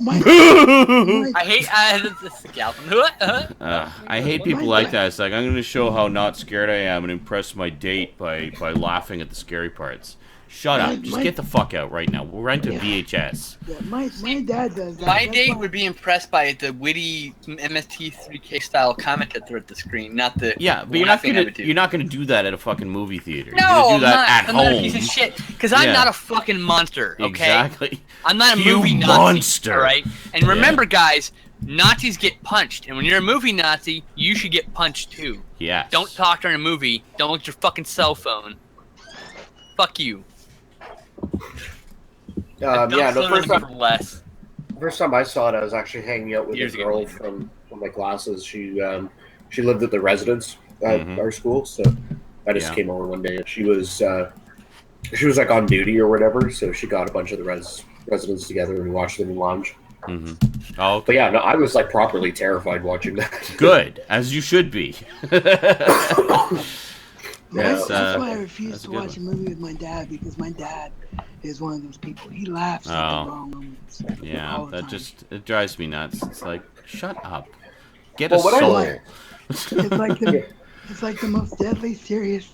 I hate the scalp. I hate people like that. It's like, I'm going to show how not scared I am and impress my date by laughing at the scary parts. Shut up. Just get the fuck out right now. We'll rent a VHS. Yeah, my dad does that. My That's date why- would be impressed by the witty MST3K style comment that they're at the screen, not the Yeah, but you're not gonna do that at a fucking movie theater. You're No, gonna do I'm that not. at I'm home. not a piece of shit. Because I'm Yeah. not a fucking monster, okay? Exactly. I'm not a You movie Nazi, monster. all right? And remember, guys, Nazis get punched. And when you're a movie Nazi, you should get punched, too. Yes. Don't talk during a movie. Don't look at your fucking cell phone. Fuck you. Yeah, no, Less. first time I saw it, I was actually hanging out with Years a ago. girl from my classes. She lived at the residence at our school, so I just came over one day, and she was like on duty or whatever, so she got a bunch of the residents together and watched them in lounge. Mm-hmm. Oh, okay. But yeah, no, I was like properly terrified watching that. Good, as you should be. That's Yes, why I that's refuse a to good watch a movie with my dad, because my dad is one of those people. He laughs at Oh. the wrong moments. Yeah, all the that time. just it drives me nuts. It's like, shut up, get Well, a what I soul. like- It's like the most deadly serious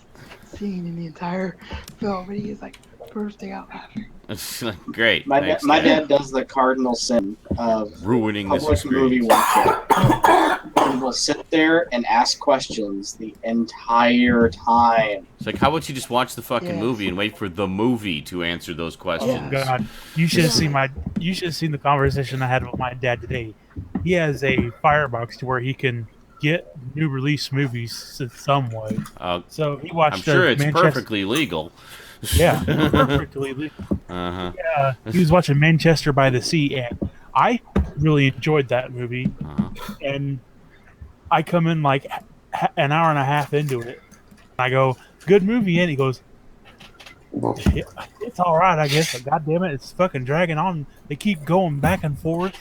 scene in the entire film, but he is like bursting out laughing. It's like, great. My thanks, dad does the cardinal sin of ruining this public movie experience. watching. He will sit there and ask questions the entire time. It's like, how about you just watch the fucking Yes. movie and wait for the movie to answer those questions? Oh God, you should have seen the conversation I had with my dad today. He has a firebox to where he can get new release movies in some way. So he watched. I'm sure it's Manchester- perfectly legal. Yeah, perfectly legal. Uh-huh. Yeah, he was watching Manchester by the Sea, and I really enjoyed that movie. And I come in like an hour and a half into it. I go, "Good movie," and he goes, "Yeah, it's all right, I guess." But God damn it, it's fucking dragging on. They keep going back and forth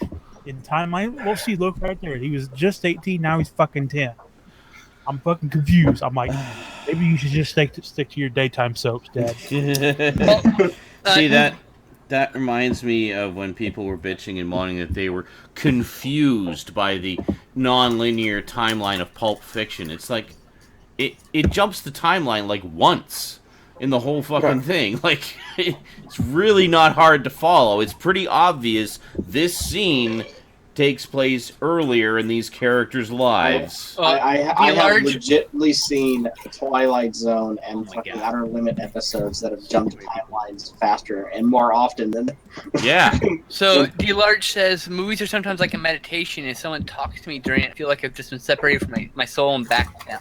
in timeline. Well, see, look right there. He was just 18, now he's fucking 10. I'm fucking confused. I'm like, maybe you should just stick to your daytime soaps, Dad. See, that reminds me of when people were bitching and moaning that they were confused by the non-linear timeline of Pulp Fiction. It's like it jumps the timeline like once in the whole fucking thing. Like, it's really not hard to follow. It's pretty obvious this scene takes place earlier in these characters' lives. I have large- legitimately seen Twilight Zone and Oh my fucking God. Outer Limit episodes that have jumped timelines faster and more often than. Yeah. So D Large says movies are sometimes like a meditation. If someone talks to me during it, I feel like I've just been separated from my soul and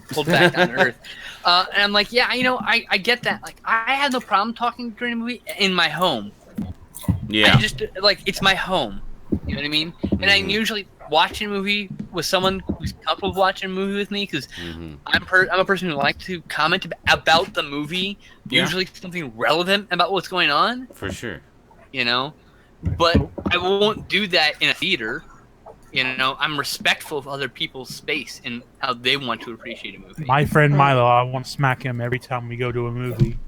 pulled back down to earth. And I'm like, yeah, I get that. Like, I have no problem talking during a movie in my home. Yeah. I just it's my home. You know what I mean? And I'm usually watching a movie with someone who's comfortable watching a movie with me because I'm a person who likes to comment about the movie, usually something relevant about what's going on. For sure. But I won't do that in a theater. I'm respectful of other people's space and how they want to appreciate a movie. My friend Milo, I want to smack him every time we go to a movie.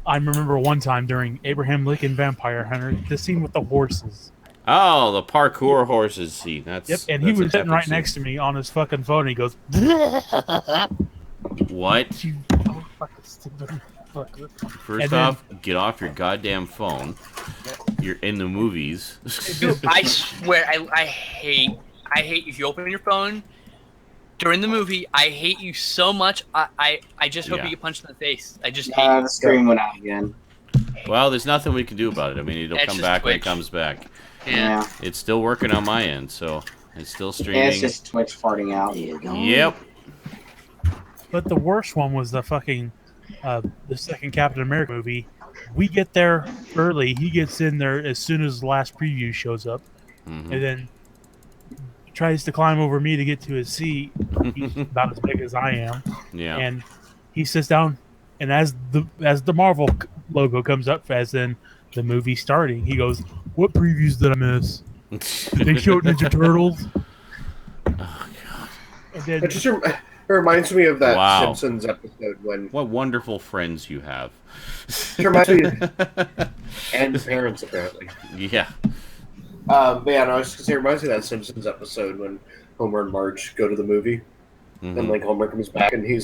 I remember one time during Abraham Lincoln Vampire Hunter, the scene with the horses. Oh, the parkour horses scene. Yep, and he was sitting right next to me on his fucking phone. And he goes, What? "You fucking stupid fucker." First off, get off your goddamn phone. You're in the movies. Dude, I swear, I hate if you open your phone during the movie. I hate you so much. I just hope you get punched in the face. I just hate you. The screen went out again. Well, there's nothing we can do about it. I mean, it'll It's come just back when it Twitch. comes back. Yeah. It's still working on my end, so it's still streaming. Yeah, it's just Twitch farting out. Yep. But the worst one was the fucking the second Captain America movie. We get there early. He gets in there as soon as the last preview shows up, and then tries to climb over me to get to his seat. He's about as big as I am. Yeah. And he sits down, and as the Marvel logo comes up, as in the movie starting, he goes, "What previews did I miss? They showed Ninja Turtles." Oh god! And then, It reminds me of that Wow. Simpsons episode when. What wonderful friends you have. It reminds me, and parents apparently. Yeah. But yeah, no, I was just gonna say, it reminds me of that Simpsons episode when Homer and Marge go to the movie, and like Homer comes back and he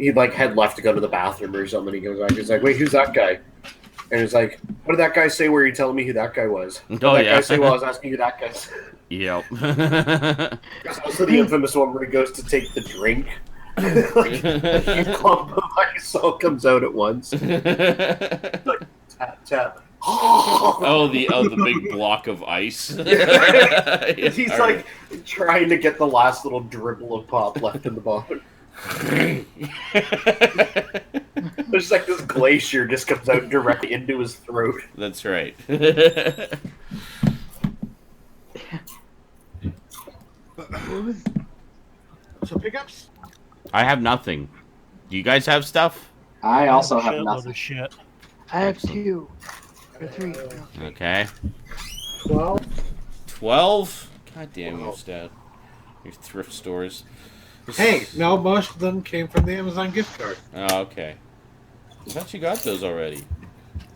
had left to go to the bathroom or something. He goes back, he's like, "Wait, who's that guy?" And it's like, "What did that guy say? Were you telling me who that guy was?" What did that guy say? Well, I was asking who that guy said. Yep. There's also the infamous one where he goes to take the drink. Like, a huge clump of ice all comes out at once. Like, tap, tap. the big block of ice. He's like trying to get the last little dribble of pop left in the bottle. There's like this glacier just comes out directly into his throat. That's right. So pickups? I have nothing. Do you guys have stuff? I also have shitload nothing. of shit. I have 2 or 3. Okay. 12? 12? God damn you, Stat. Your thrift stores. Hey, no, most of them came from the Amazon gift card. Oh, okay. I thought you got those already.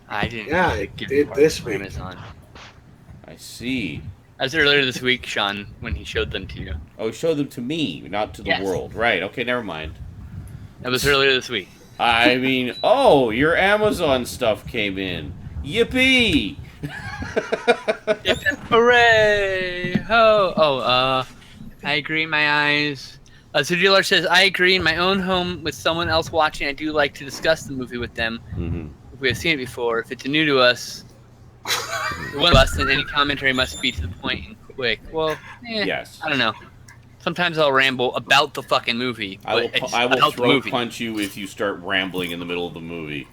I didn't. Yeah, I give did you this from week. Amazon. I see. That was earlier this week, Sean, when he showed them to you. Oh, show them to me, not to the Yes. world. Right, okay, never mind. That was earlier this week. I mean, oh, your Amazon stuff came in. Yippee! Hooray! I agree in my eyes. So Dealer says, I agree in my own home with someone else watching. I do like to discuss the movie with them. If we have seen it before, if it's new to us, one of us, then any commentary must be to the point and quick. Well, Yes. I don't know. Sometimes I'll ramble about the fucking movie. I will, but it's I will about the throat movie. punch you if you start rambling in the middle of the movie.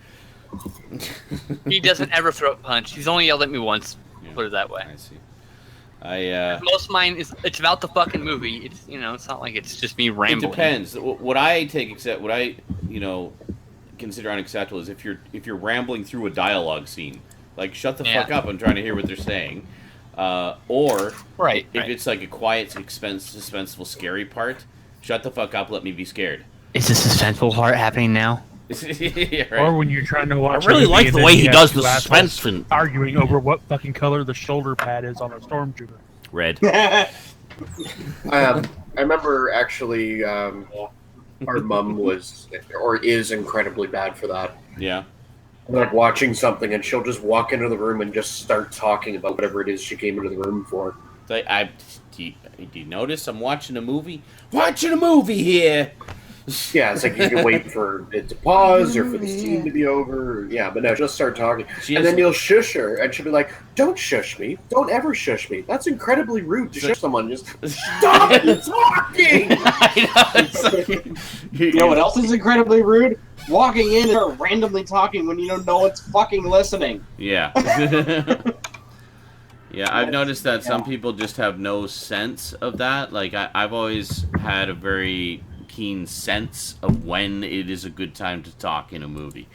He doesn't ever throat punch. He's only yelled at me once. Yeah. Put it that way. I see. Most of mine it's about the fucking movie. It's it's not like it's just me It rambling. depends. What I consider unacceptable is if you're rambling through a dialogue scene. Like, shut the fuck up, I'm trying to hear what they're saying. Or Right. if it's like a quiet, suspenseful, scary part, shut the fuck up, let me be scared. Is the suspenseful part happening now? Yeah, right. Or when you're trying to watch. I really a movie like and the then way you he have does the two assholes suspense. arguing over what fucking color the shoulder pad is on a stormtrooper. Red. I remember actually, our mom was or is incredibly bad for that. Yeah. Like watching something and she'll just walk into the room and just start talking about whatever it is she came into the room for. Do you notice I'm watching a movie? Watching a movie here. Yeah, it's like you can wait for it to pause or for the scene to be over. Yeah, but no, she'll start talking. And then you'll shush her, and she'll be like, don't shush me. Don't ever shush me. That's incredibly rude to shush someone. Just stop talking! You know what else is incredibly rude? Walking in and randomly talking when you know no one's fucking listening. Yeah. Yeah, I've noticed that some people just have no sense of that. Like, I've always had a very keen sense of when it is a good time to talk in a movie,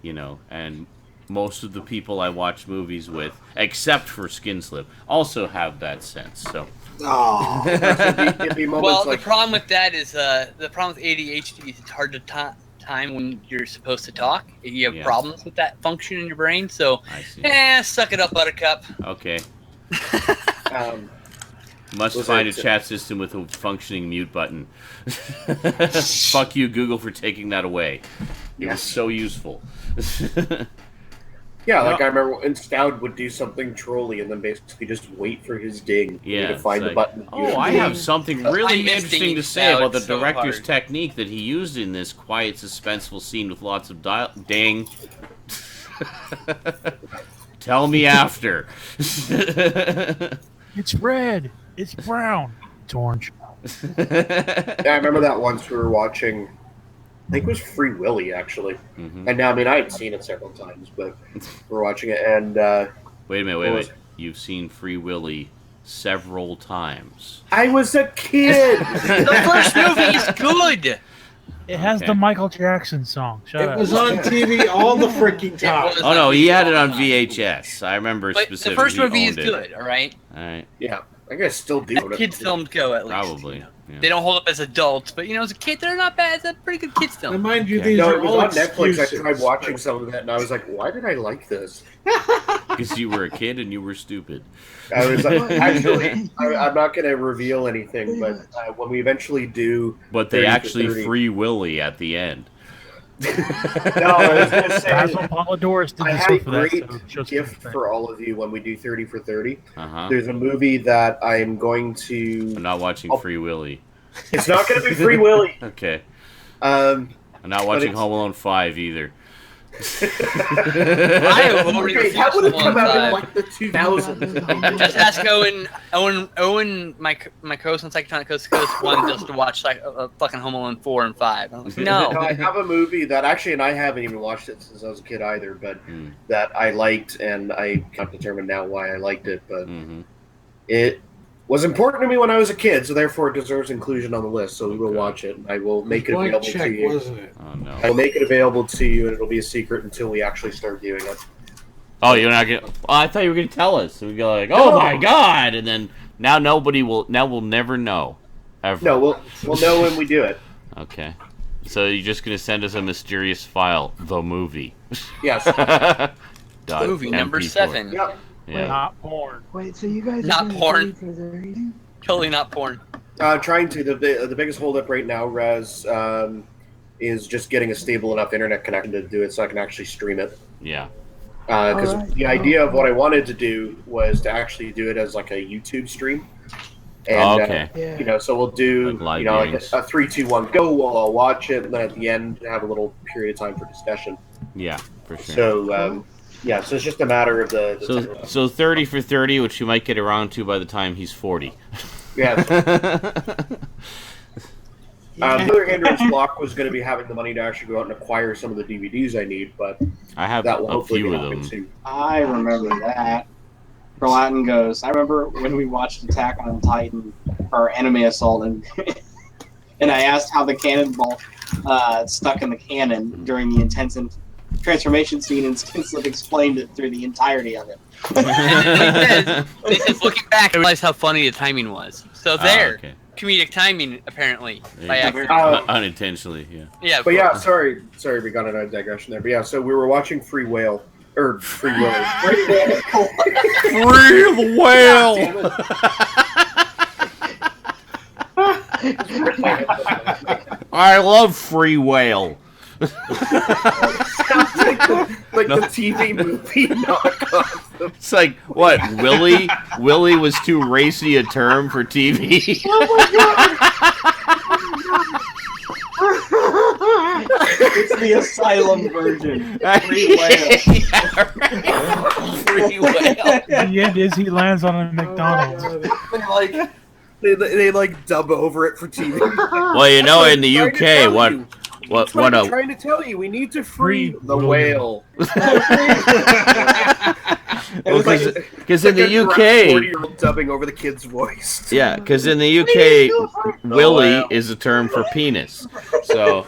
you know, and most of the people I watch movies with, except for Skinslip, also have that sense, so. Oh. Well, the problem with that is, the problem with ADHD is it's hard to time when you're supposed to talk. You have problems with that function in your brain, so, suck it up, buttercup. Okay. Must find a chat system with a functioning mute button. Fuck you, Google, for taking that away. It was so useful. Yeah, like I remember when Stout would do something trolly and then basically just wait for his ding to find the button. Oh, I have something really interesting to say about the director's technique that he used in this quiet, suspenseful scene with lots of ding. Tell me after. It's red. It's brown. It's orange. Yeah, I remember that once we were watching, I think it was Free Willy, actually. And now, I mean, I had seen it several times, but we were watching it, and... Wait a minute. You've seen Free Willy several times. I was a kid! The first movie is good! It has the Michael Jackson song. Shut up. It was on TV all the freaking time. Oh, no, he had it on VHS. I remember specifically. The first movie is good, all right? All right. Yeah. I guess still do it. Kids films go, at least. Probably. Yeah. They don't hold up as adults, but, you know, as a kid, they're not bad. It's a pretty good kids film. And mind you, these are it was all on Netflix. excuses. I tried watching some of that, and I was like, why did I like this? Because you were a kid and you were stupid. I was like, actually, I'm not going to reveal anything, but when we eventually do... But they actually Free Willy at the end. No, I was going to say, Basil Polidorus did I the have a stuff for that, great so gift for all of you when we do 30 for 30. Uh-huh. There's a movie that I'm going to... I'm not watching Free Willy. It's not going to be Free Willy. Okay. I'm not watching Home Alone 5 either. That would have come out in like the 2000s. Just ask Owen, my co-host on Psychotonic Coast to Coast, wanted us to watch like a fucking Home Alone 4 and 5. I was like, no. I have a movie that actually, and I haven't even watched it since I was a kid either, but that I liked, and I can't determine now why I liked it, but it was important to me when I was a kid, so therefore it deserves inclusion on the list. So we will watch it. And I will make it available to you. Wasn't it? Oh no! I will make it available to you, and it'll be a secret until we actually start viewing it. Oh, you're not gonna? Oh, I thought you were gonna tell us. So we go like, "Oh my god!" And then now nobody will. Now we'll never know. Ever. No, we'll know when we do it. Okay. So you're just gonna send us a mysterious file, the movie. Yes. Movie number 7. Yep. Yeah. Not porn. Wait, so you guys Not porn. For the Totally not porn. Trying to. The biggest holdup right now, Raz, is just getting a stable enough internet connection to do it so I can actually stream it. Yeah. Because the idea of what I wanted to do was to actually do it as like a YouTube stream. And, okay. You know, so we'll do like like a 3, 2, 1 go. While I'll watch it, and then at the end have a little period of time for discussion. Yeah, for sure. So yeah, so it's just a matter of the so 30 for 30, which you might get around to by the time he's 40. Yeah. The other hindrance block was going to be having the money to actually go out and acquire some of the DVDs I need, but I have that will a hopefully few of happen them. soon. I remember that. Prolatin goes, I remember when we watched Attack on Titan, or Anime Assault, and I asked how the cannonball stuck in the cannon during the intense transformation scene, and Skinslip explained it through the entirety of it. They said, looking back, I realized how funny the timing was. So there, comedic timing, apparently, by accident. Unintentionally, yeah. Yeah, but yeah, sorry, we got on a digression there. But yeah, so we were watching Free Willy. Free the whale! I love Free Whale. Sounds like the TV movie knockoff. It's like, what, Willie? Willie was too racy a term for TV? It's the asylum version. Free whale. Free whale. The end is he lands on a McDonald's. They like dub over it for TV. Well, you know, in the UK, what I'm a... trying to tell you, we need to free Free the William. whale. Because in the UK, 40-year-old dubbing over the kid's voice. yeah, because in the UK, Willie is a term for penis. So,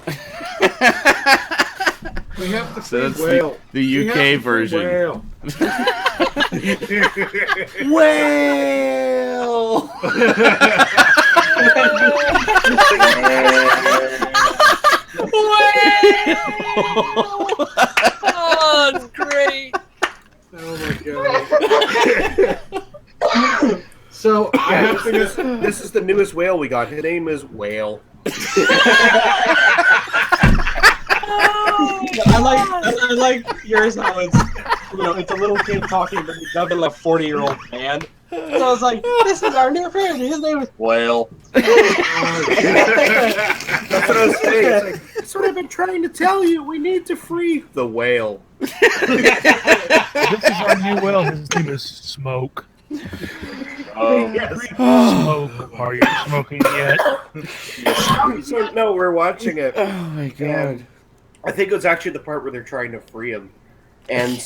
We have the so free that's whale. the We have UK the free version. whale. Whale. Oh, it's great. Oh my god. So I have to This is the newest whale we got. His name is Whale. I like yours how it's it's a little kid talking but dubbing like a 40-year-old man. So I was like, this is our new friend. His name is Whale. That's what I was saying. It's like, that's what I've been trying to tell you. We need to free the whale. This is our new whale. His name is Smoke. Smoke. Are you smoking yet? So, no, we're watching it. Oh my god. I think it was actually the part where they're trying to free him. And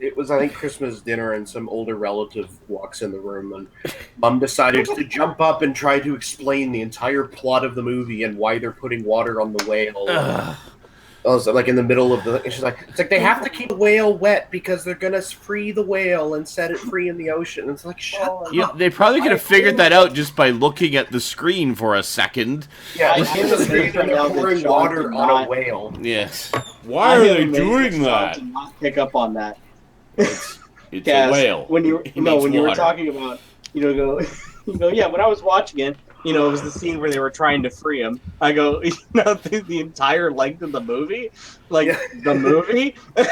it was, I think, Christmas dinner, and some older relative walks in the room, and Mom decided to jump up and try to explain the entire plot of the movie and why they're putting water on the whale. I was like in the middle of the. And she's like, it's like they have to keep the whale wet because they're gonna free the whale and set it free in the ocean. And it's like, shut up. Yeah, they probably could have figured that out just by looking at the screen for a second. Yeah, in the street, they're pouring water on a whale. Yes. Why are they doing that? Did not pick up on that. It's a Yes, whale. When you It needs when you were water. talking about yeah, when I was watching it, it was the scene where they were trying to free him. I go, through the entire length of the movie, the movie. But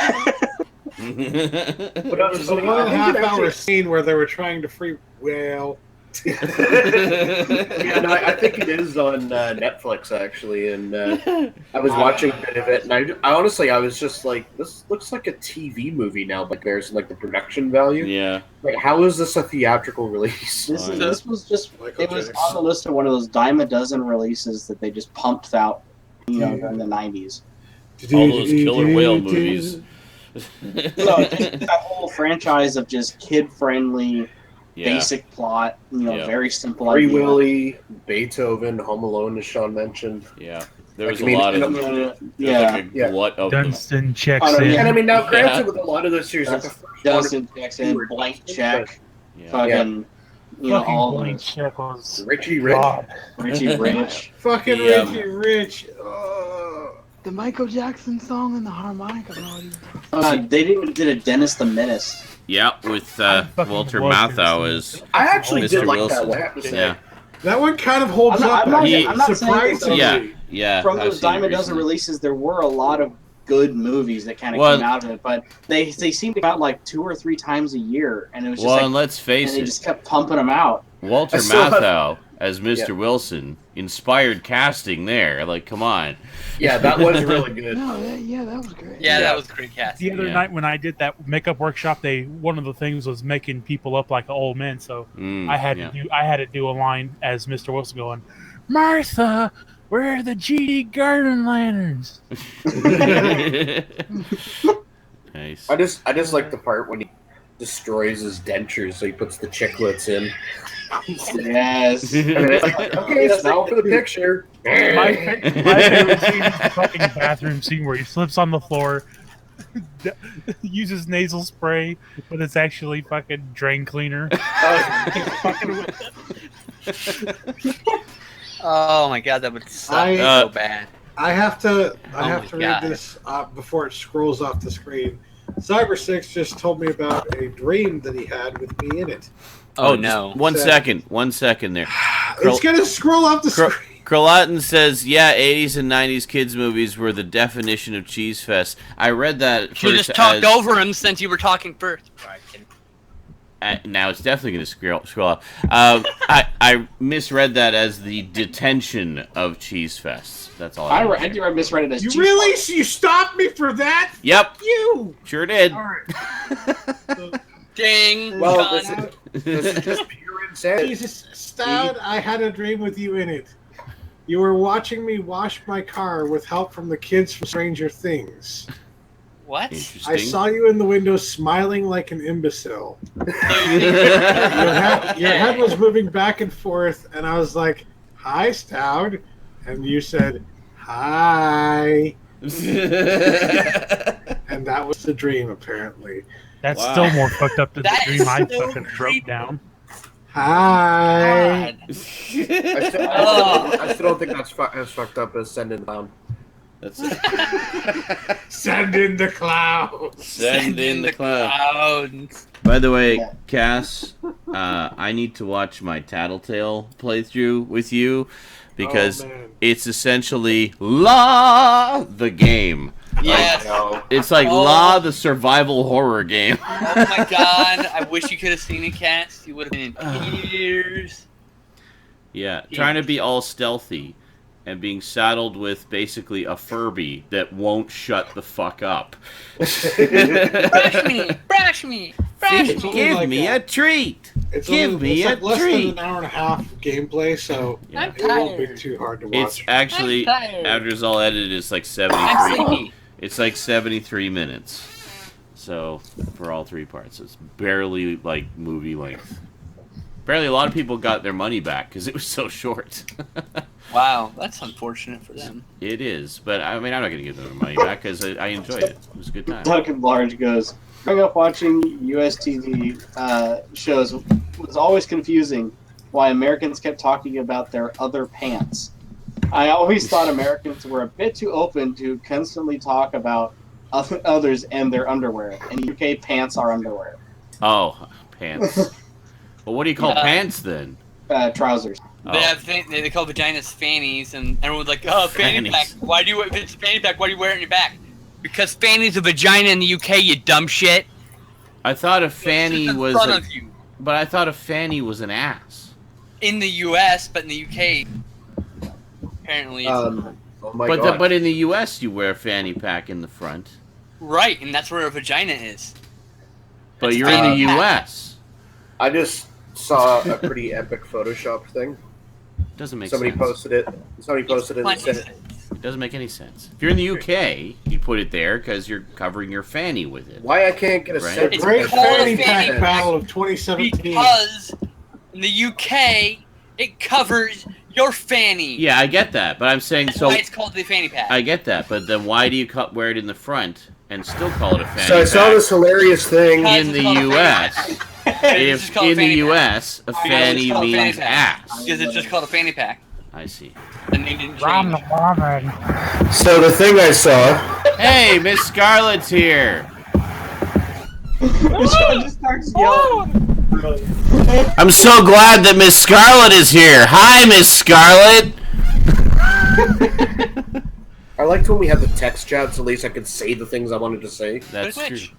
There's a 1.5-hour scene where they were trying to free whale. Yeah, no, I think it is on Netflix actually, and I was watching a bit of it, and I honestly I was just like, this looks like a TV movie now. Like there's like the production value. Yeah. Like how is this a theatrical release? This was just it was on the list of one of those dime a dozen releases that they just pumped out, during the 90s. All those killer whale movies. So just that whole franchise of just kid-friendly. Yeah. Basic plot, very simple Free idea. Willy, Beethoven, Home Alone, as Sean mentioned. Yeah. There was I mean, a lot of like a glut of them. Dunstan checks Oh, no, in. And I mean, now granted, with a lot of those series, like the first Dunstan one, checks in, blank check, Yeah. fucking, Fucking all blank the check was Richie Rich. God. Richie Rich. Fucking Yeah. Richie Rich. The Michael Jackson song and the harmonica melody. They did a Dennis the Menace. Yeah, with fucking Walter love Matthau this. as I actually Mr. did like Wilson. that one, I have to say. Yeah. That one kind of holds I'm not- up. I'm not- actually. I'm not saying Surprisingly. Yeah. Yeah. From I've those seen dime it a dozen recently. releases, there were a lot of good movies that kind of Well- came out of it, but they seemed to come out like 2 or 3 times a year, and it was just Well, like, and let's face and they it, just kept pumping them out. Walter I still have- Matthau as Mr. Wilson, inspired casting there. Like, come on. Yeah, that was really good. No, that was great. Yeah, Yeah. that was a great cast. The other Yeah. night when I did that makeup workshop, one of the things was making people up like old men. So I had to do a line as Mr. Wilson going, "Martha, where are the GD garden lanterns?" Nice. I just like the part when he destroys his dentures, so he puts the chiclets in. Yes. And then it's like, okay, it's now for the picture. My favorite scene is the fucking bathroom scene where he slips on the floor, uses nasal spray, but it's actually fucking drain cleaner. Oh my god, that would suck I- so bad. I have to my read God. this before it scrolls off the screen. Cyber6 just told me about a dream that he had with me in it. Oh, just no. One So- second there. It's gonna scroll off the Cro- screen. Kralatin says, yeah, 80s and 90s kids movies were the definition of cheese fest. I read that You first just talked as- over him since you were talking first. Right, kidding. now it's definitely going to scroll up. I misread that as the detention of Cheese Fests. That's all. I misread it as. You cheese really? balls. You stopped me for that? Yep. You. Sure did. All right. Ding. Well, done. this is just pure insanity. Jesus, Stout, I had a dream with you in it. You were watching me wash my car with help from the kids from Stranger Things. What? Interesting. I saw you in the window smiling like an imbecile. Your head was moving back and forth, and I was like, "Hi, Stout," and you said, "Hi," and that was the dream, apparently. That's Wow. still more fucked up than the That dream is I so fucking creepy. wrote down. Hi. God. I still don't think that's as fucked up as sending down. That's Send in the clouds. Send in the cloud. clouds. By the way, Yeah. Cass, I need to watch my Tattletale playthrough with you because Oh, man. it's essentially La the game. Yes. It's like Oh. La the survival horror game. Oh my god. I wish you could have seen it, Cass. You would have been in tears. Yeah, trying to be all stealthy and being saddled with basically a Furby that won't shut the fuck up. Brush me. Brush me. Brush It's me. only Give like me a treat. It's Give me it's a like less treat. than an hour and a half gameplay, so Yeah. it won't be tired. too hard to It's watch. actually, I'm tired. after it's all edited, it's like I'm 73. sleepy. It's like 73 minutes. So, for all three parts. It's barely, like, movie length. Apparently, a lot of people got their money back because it was so short. Wow, that's unfortunate for them. It is. But, I mean, I'm not going to give them their money back because I enjoyed it. It was a good time. Duncan Large goes, growing up watching US TV shows was always confusing why Americans kept talking about their other pants. I always thought Americans were a bit too open to constantly talk about others and their underwear. In UK, pants are underwear. Oh, pants. Well, what do you call Yeah. pants then? Trousers. Oh. They call vaginas fannies, and everyone's like, "Oh, fanny pack. Fannies. Why do you? If it's a fanny pack, why do you wear it in your back? Because fanny's a vagina in the UK. You dumb shit. I thought a It's fanny in was front a, of you but I thought a fanny was an ass. in the US, but in the UK, apparently, it's Oh my But god. but in the U.S. you wear a fanny pack in the front. right, and that's where a vagina is. But That's you're in the fanny pack. U.S. I just saw a pretty epic Photoshop thing. Doesn't make Somebody sense. posted it. Somebody posted it and Plenty said, sense. It doesn't make any sense. If you're in the UK, you put it there because you're covering your fanny with it. "Why I can't get a Right. sense The It's Great called a Fanny fanny Pack pack Battle of 2017. Because in the UK, it covers your fanny. Yeah, I get that, but I'm saying That's so. why it's called the fanny pack. I get that, but then why do you wear it in the front and still call it a fanny So I saw pack this hilarious thing. Because in it's the called a fanny U.S.? pack. It's just If called a in the fanny pack. U.S. a fanny it's called a fanny means pack. ass. Because it's just called a fanny pack. I see. The name didn't I'm change. the woman. So the thing I saw. Hey, Miss Scarlett's here. Just starts yelling. I'm so glad that Miss Scarlett is here. Hi, Miss Scarlett. I liked when we had the text chats. At least I could say the things I wanted to say. That's true. Twitch.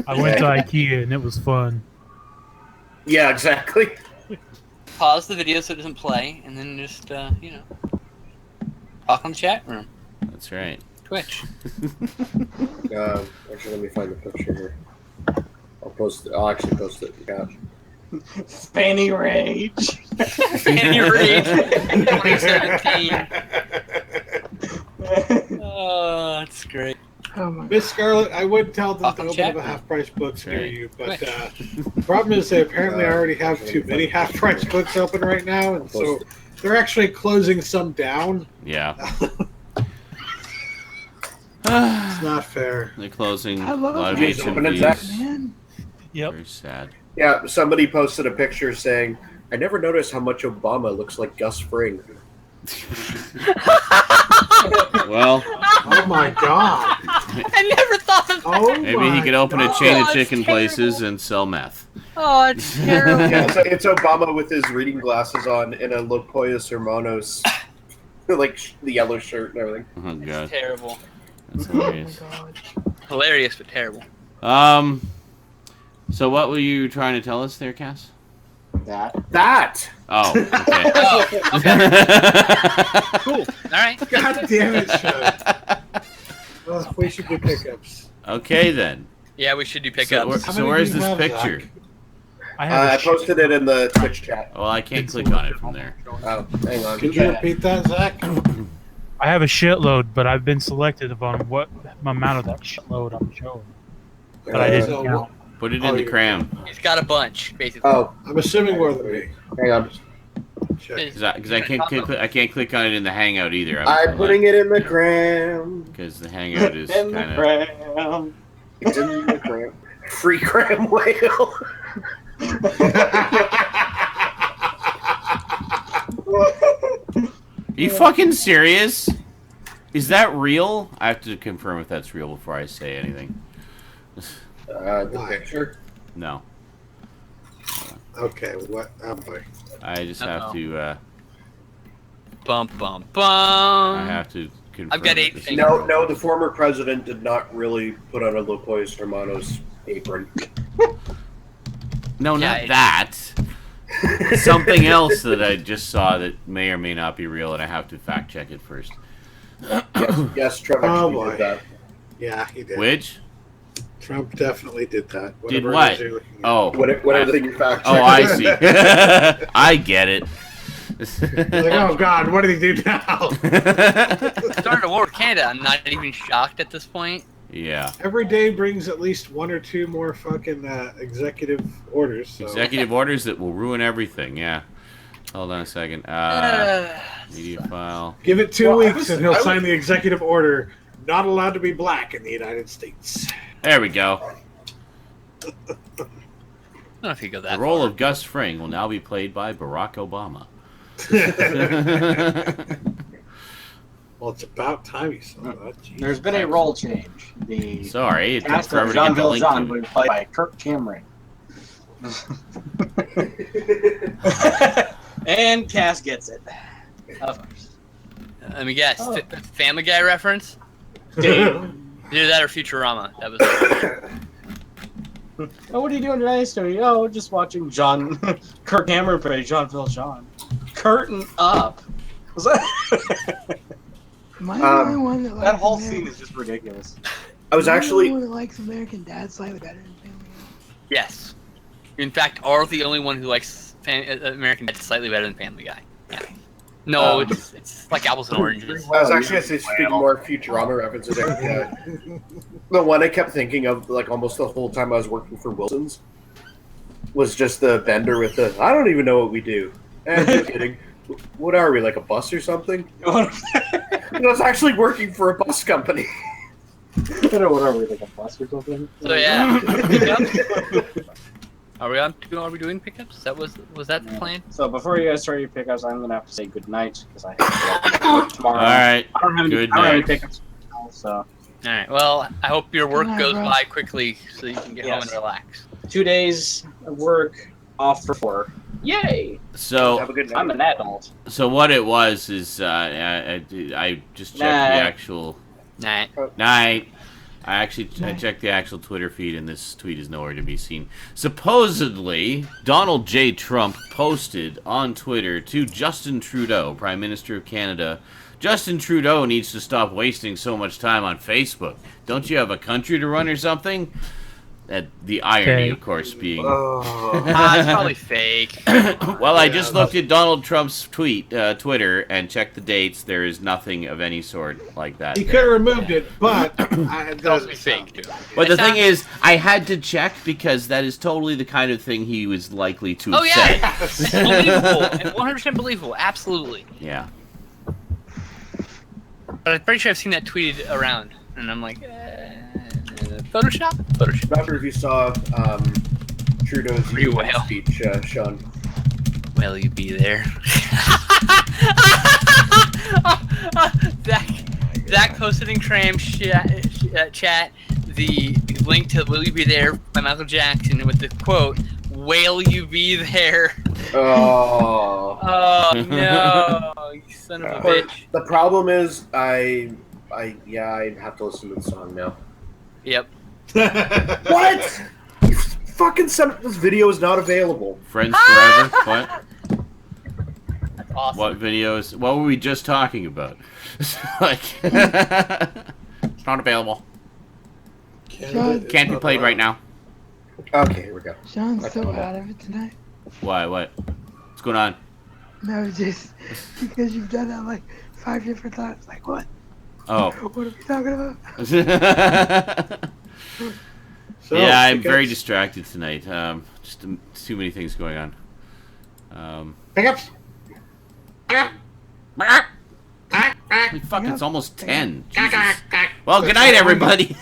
I went to IKEA and it was fun. Yeah, exactly. Pause the video so it doesn't play, and then just, talk on the chat room. That's right. Twitch. Actually, let me find the picture here. I'll actually post it. Yeah. Fanny rage. Fanny Reid 2017. Oh, that's great. Oh my Miss Scarlett, I would tell them Talk to on open chat up a room. half-price books near Right. you, but Twitch. the problem is that apparently I already have too many half-price books open right now, and so they're actually closing some down. Yeah. It's not fair. They're closing I a love lot of it. Open it, Zach. HMVs. man. Yep. Very sad. Yeah, somebody posted a picture saying, "I never noticed how much Obama looks like Gus Fring." Well, Oh my god. I never thought of that. Oh maybe he my could open a God. chain of Oh, chicken it's places and sell meth. Oh, it's terrible. Yeah, it's Obama with his reading glasses on and a Lopoyos Hermanos, like the yellow shirt and everything. Oh god, Terrible. that's Oh my hilarious. god. Hilarious, but terrible. So what were you trying to tell us there, Cass? That. Oh, okay. Oh, okay. Cool. All right. God damn it, Sean. Well, we should do pickups. Okay, then. Yeah, we should do So, pickups. How many where's do you this have, picture? Zach? I posted it in the Twitch chat. Well, I can't click on it from there. Oh, hang on. Could you repeat that, Zach? I have a shitload, but I've been selective on what amount of that shitload I'm showing. But I didn't So, count. Put it Oh, in the you're- cram. He's got a bunch, basically. Oh, I'm assuming more than me. hang on. Check. Because I can't click on it in the Hangout either. I'm putting it in the gram. Because the Hangout is In kind the of... gram. It's in the gram. Free gram whale. Are you fucking serious? Is that real? I have to confirm if that's real before I say anything. The picture. No. Okay, what? Oh boy. I just have to... Bum, bum, bum. I have to confirm. I've got that 8 this is fingers. real. No, the former president did not really put on a Locoyos Hermanos apron. No, Yeah, not it- that. Something else that I just saw that may or may not be real, and I have to fact check it first. Yes, Trevor Oh, actually boy. did that. Yeah, he did. Which? Trump definitely did that. Did Whatever it what? is you're looking at. Oh. Whatever thing you fact Oh, I see. I get it. Like, oh God, what did he do now? Started a war with Canada. I'm not even shocked at this point. Yeah. Every day brings at least one or two more fucking executive orders. So. Executive orders that will ruin everything, yeah. Hold on a second. Media file. Give it 2 Well, I weeks was- and he'll I sign was- the executive order. Not allowed to be black in the United States. There we go. I don't know if you go that The role far. of Gus Fring will now be played by Barack Obama. Well, it's about time you saw that. Jesus. There's been a role change. The Sorry, it took cast forever of to get Jean the link Valjean to will it. be played by Kirk Cameron. And Cass gets it. Of course. Let me guess. Oh. Family Guy reference? Dave. Either that or Futurama. That was. Oh, what are you doing today, Stoney? Oh, just watching Kirk Cameron play Jean Valjean. Curtain up. Was that? Am I the only one that likes That whole American- scene is just ridiculous. I was Am the actually. only one that likes American Dad slightly better than Family Guy? Yes. You, in fact, are the only one who likes American Dad slightly better than Family Guy. Yeah. No, it's like apples and oranges. I was actually going to say, speaking more Futurama references, the one I kept thinking of, like, almost the whole time I was working for Wilson's, was just the Bender with the, I don't even know what we do. And just kidding. What are we, like a bus or something? I was actually working for a bus company. I don't know, what are we, like a bus or something? So yeah. Pickups? Are we doing pickups? Was that the plan? So before you guys start your pickups, I'm gonna have to say good night because I have to get up and work tomorrow. Alright. I don't have any, Good I don't have any night. pickups. So All right. Well, I hope your work Good night, goes bro. by quickly so you can get home Yes. and relax. 2 days of work, off for 4. Yay! So, Have a good night. I'm an adult. so what it was is I just checked the Nah. actual Nah. night. I checked the actual Twitter feed, and this tweet is nowhere to be seen. Supposedly, Donald J. Trump posted on Twitter to Justin Trudeau, Prime Minister of Canada, Justin Trudeau needs to stop wasting so much time on Facebook. Don't you have a country to run or something? The irony, Okay. of course, being... It's probably fake. Well, I just looked at Donald Trump's Twitter, and checked the dates. There is nothing of any sort like that. He could have removed it, but it It's also fake, too. But the It's thing not- is, I had to check because that is totally the kind of thing he was likely to Oh have yeah, said. it's believable, and 100% believable, absolutely. Yeah. But I'm pretty sure I've seen that tweeted around, and I'm like, Photoshop? Photoshop. Remember if you saw Trudeau's Free whale. speech, Sean? Will you be there? Zach posted in Cram chat the link to "Will You Be There" by Michael Jackson with the quote, "Will you be there?" Oh. Oh no, you son of a But bitch. the problem is, I have to listen to the song now. Yep. What? fucking sent this video is not available. Friends forever. What? That's awesome. What videos? What were we just talking about? Like, it's not available. Can't be played right now. Okay, here we go. Sean's so out of it tonight. Why? What? What's going on? No, just because you've done that like 5 different times. Like what? Oh. What are we talking about? So, Yeah, I'm pickups? very distracted tonight. Just too many things going on. Pickups. Holy fuck, it's almost 10. Jesus. Well, good night, everybody.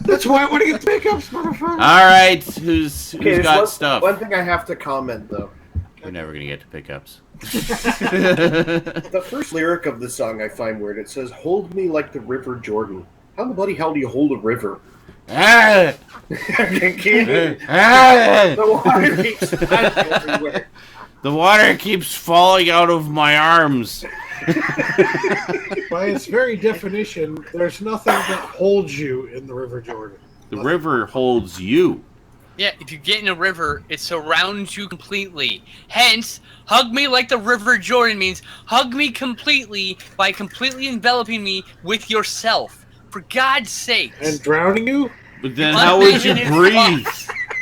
That's why I want to get pickups, motherfucker. All right, who's Okay, got stuff? One thing I have to comment though. We're never gonna get to pickups. The first lyric of the song I find weird. It says, "Hold me like the River Jordan." How in the bloody hell do you hold a river? Ah! Ah! The water keeps splashing everywhere. The water keeps falling out of my arms. By its very definition, there's nothing that holds you in the River Jordan. The river holds you. Yeah, if you get in a river, it surrounds you completely. Hence, hug me like the River Jordan means hug me completely by completely enveloping me with yourself. For God's sake. And drowning you? But then how would you breathe?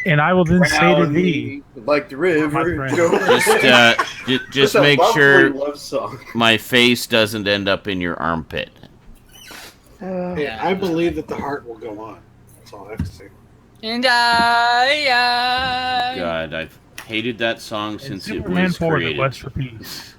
And I will then say to thee, Like the River friend. Jordan. Just It's a make lovely sure love song. my face doesn't end up in your armpit. Hey, I believe that the heart will go on. That's all I have to say. And I God, I've hated that song and since it Superman was 4, the created. quest for peace.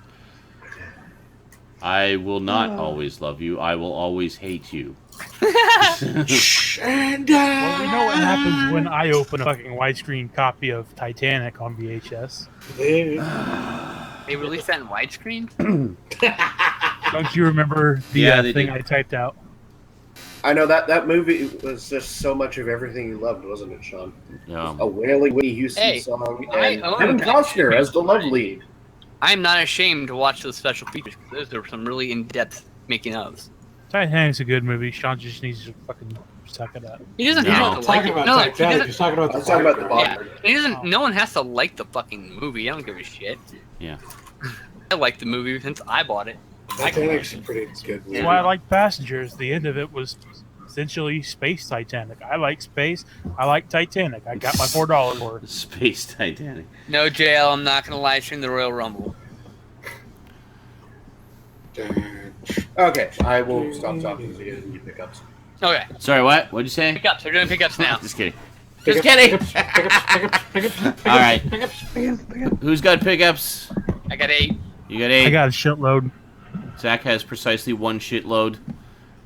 I will not always love you. I will always hate you. And Well, you know what happens when I open a fucking widescreen copy of Titanic on VHS? They released that in widescreen? Don't you remember the Yeah, they thing did. I typed out? I know that movie was just so much of everything you loved, wasn't it, Sean? A wailing Whitney Houston Hey, song I and own Kevin that Costner as the love lead. I'm not ashamed to watch those special features because those are some really in-depth making ofs. Titanic's a good movie. Sean just needs to fucking suck it up. He doesn't No. have to like Talking it. about No, he Titanic, doesn't. he's talking about I the was talking about the Bible. bottom. Yeah, he doesn't. No one has to like the fucking movie. I don't give a shit. Yeah. I like the movie since I bought it. Titanic's a pretty good movie. That's why I like Passengers. The end of it was essentially space Titanic. I like space. I like Titanic. I got my $4 for it. Space Titanic. No, JL, I'm not gonna live stream the Royal Rumble. Okay, I will stop talking to you and you pick up. Okay, Sorry, what? What'd you say? pickups. We're doing pickups now. Just kidding. Just kidding. All right. Who's got pickups? I got 8. You got I 8. got a shitload. Zach has precisely 1 shitload.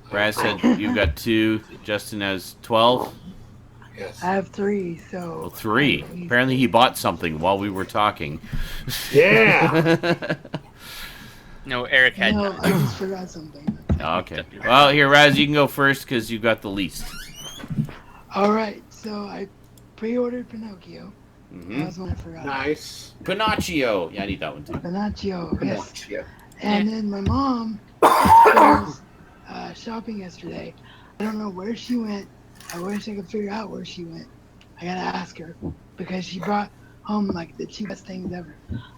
Brad said you've got 2. Justin has 12. Yes. I have 3, so. Well, 3. Apparently he bought something while we were talking. Yeah. No, Eric had. No, I just forgot something. Okay. Well, here, Raz, you can go first because you've got the least. All right, so I pre-ordered Pinocchio. That was one I forgot. Nice. Pinocchio. Yeah, I need that one too. Pinocchio, yes. Yeah. And then my mom was shopping yesterday. I don't know where she went. I wish I could figure out where she went. I gotta ask her because she brought home like the cheapest things ever.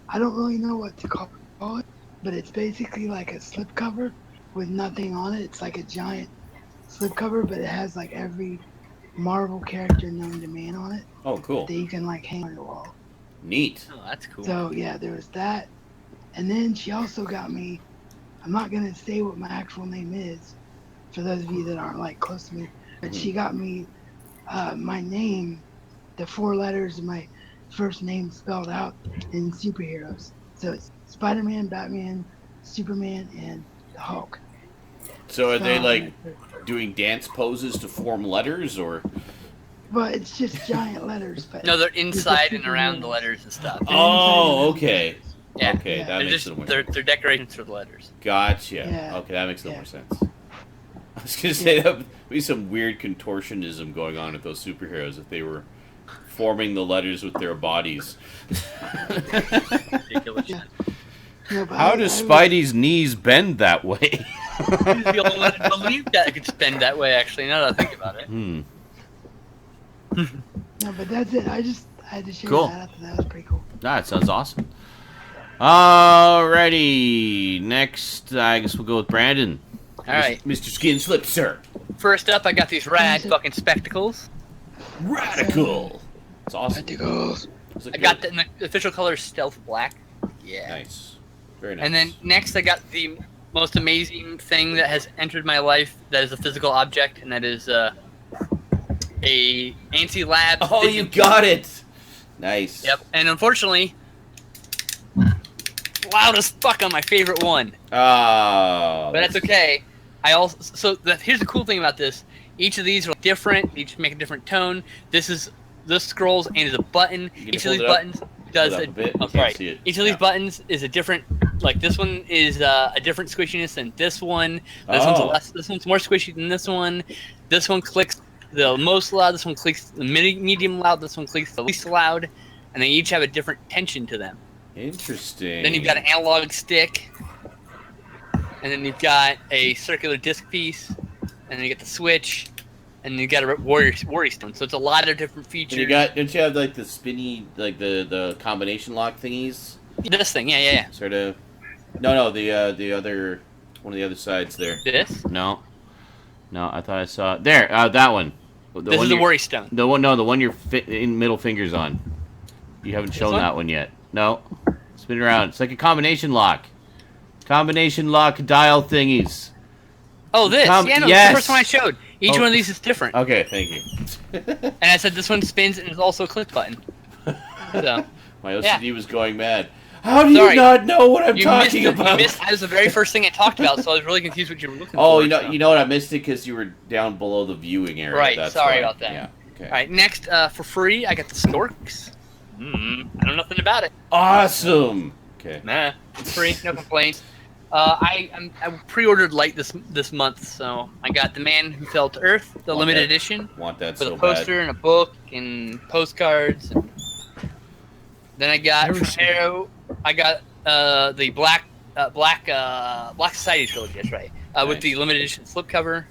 I don't really know what to call it, but it's basically like a slipcover with nothing on it. It's like a giant slipcover, but it has like every Marvel character known to man on it Oh, cool. that you can like hang on your wall. Neat. Oh, that's cool. So yeah, there was that. And then she also got me, I'm not gonna say what my actual name is for those of you that aren't like close to me, but she got me my name, the 4 letters of my first name spelled out in superheroes. So it's Spider-Man, Batman, Superman, and the Hulk. So are they like doing dance poses to form letters, or? But it's just giant letters. But No, they're they're just inside and superheroes. around the letters and stuff. Oh, okay. Yeah. Okay, Yeah. that They're makes just it more. they're decorations for the letters. Gotcha. Yeah. Okay, that makes a little Yeah. more sense. I was gonna say that would be some weird contortionism going on with those superheroes if they were forming the letters with their bodies. Ridiculous. Yeah. No, but How I does was- Spidey's knees bend that way? He's the only one that believed that it could spend that way. Actually, now that I think about it. Hmm. No, but that's it. I had to share Cool. that. I thought that was pretty cool. That sounds awesome. Alrighty, next I guess we'll go with Brandon. All right. Mr. Skin Slip, sir. First up, I got these rad fucking spectacles. Radical. It's awesome. Spectacles. I got the official color Stealth Black. Yeah. Nice. Very nice. And then next, I got the most amazing thing that has entered my life that is a physical object, and that is a ANSI Lab. Oh, you got it. Nice. Yep. And unfortunately, loud as fuck on my favorite one. Oh. But that's okay. Here's the cool thing about this. Each of these are different. Each make a different tone. This scrolls and is a button. Each of these buttons does a bit. Oh, You can't sorry. see it. Each of these buttons is a different. Like this one is a different squishiness than this one. This one's more squishy than this one. This one clicks the most loud. This one clicks the medium loud. This one clicks the least loud, and they each have a different tension to them. Interesting. Then you've got an analog stick, and then you've got a circular disc piece, and then you get the switch, and you got a Worry Stone. So it's a lot of different features. And don't you have like the spinny, like the combination lock thingies? This thing, yeah. Sort of. No, the other one of the other sides there. This? No, I thought I saw there. That one. This is the Worry Stone. The one your middle finger's on. You haven't shown that one yet. No, spin it around. It's like a combination lock. Combination lock dial thingies. Oh, this? Yes. It's the first one I showed. Each one of these is different. Okay, thank you. And I said this one spins and is also a click button. So. My OCD was going mad. How do you not know what I'm talking about? That was the very first thing I talked about, so I was really confused what you were looking for. Oh, you know what? I missed it because you were down below the viewing area. Right, That's sorry why. about that. Yeah, okay. All right, next, for free, I got the Storks. I know nothing about it. Awesome. Okay. Nah, it's free, no complaints. I pre-ordered light this month, so I got The Man Who Fell to Earth, the limited edition. Want that with so a poster and a book and postcards. And then I got from Arrow. I got the Black Society trilogy. That's right. With the limited edition slipcover.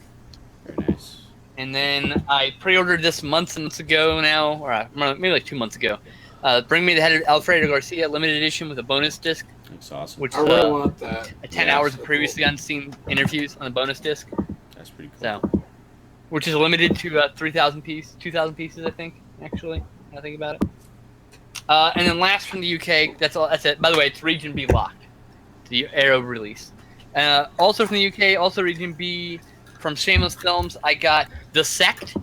Very nice. And then I pre-ordered this months ago now, or maybe like 2 months ago. Bring Me the Head of Alfredo Garcia limited edition with a bonus disc. That's awesome. I really want that. 10 hours of previously unseen interviews on the bonus disc. That's pretty cool. So, which is limited to 2,000 pieces, I think. Actually, when I think about it. And then last from the UK, that's all. That's it. By the way, it's Region B locked. The Arrow release. Also from the UK, also Region B from Shameless Films, I got The Sect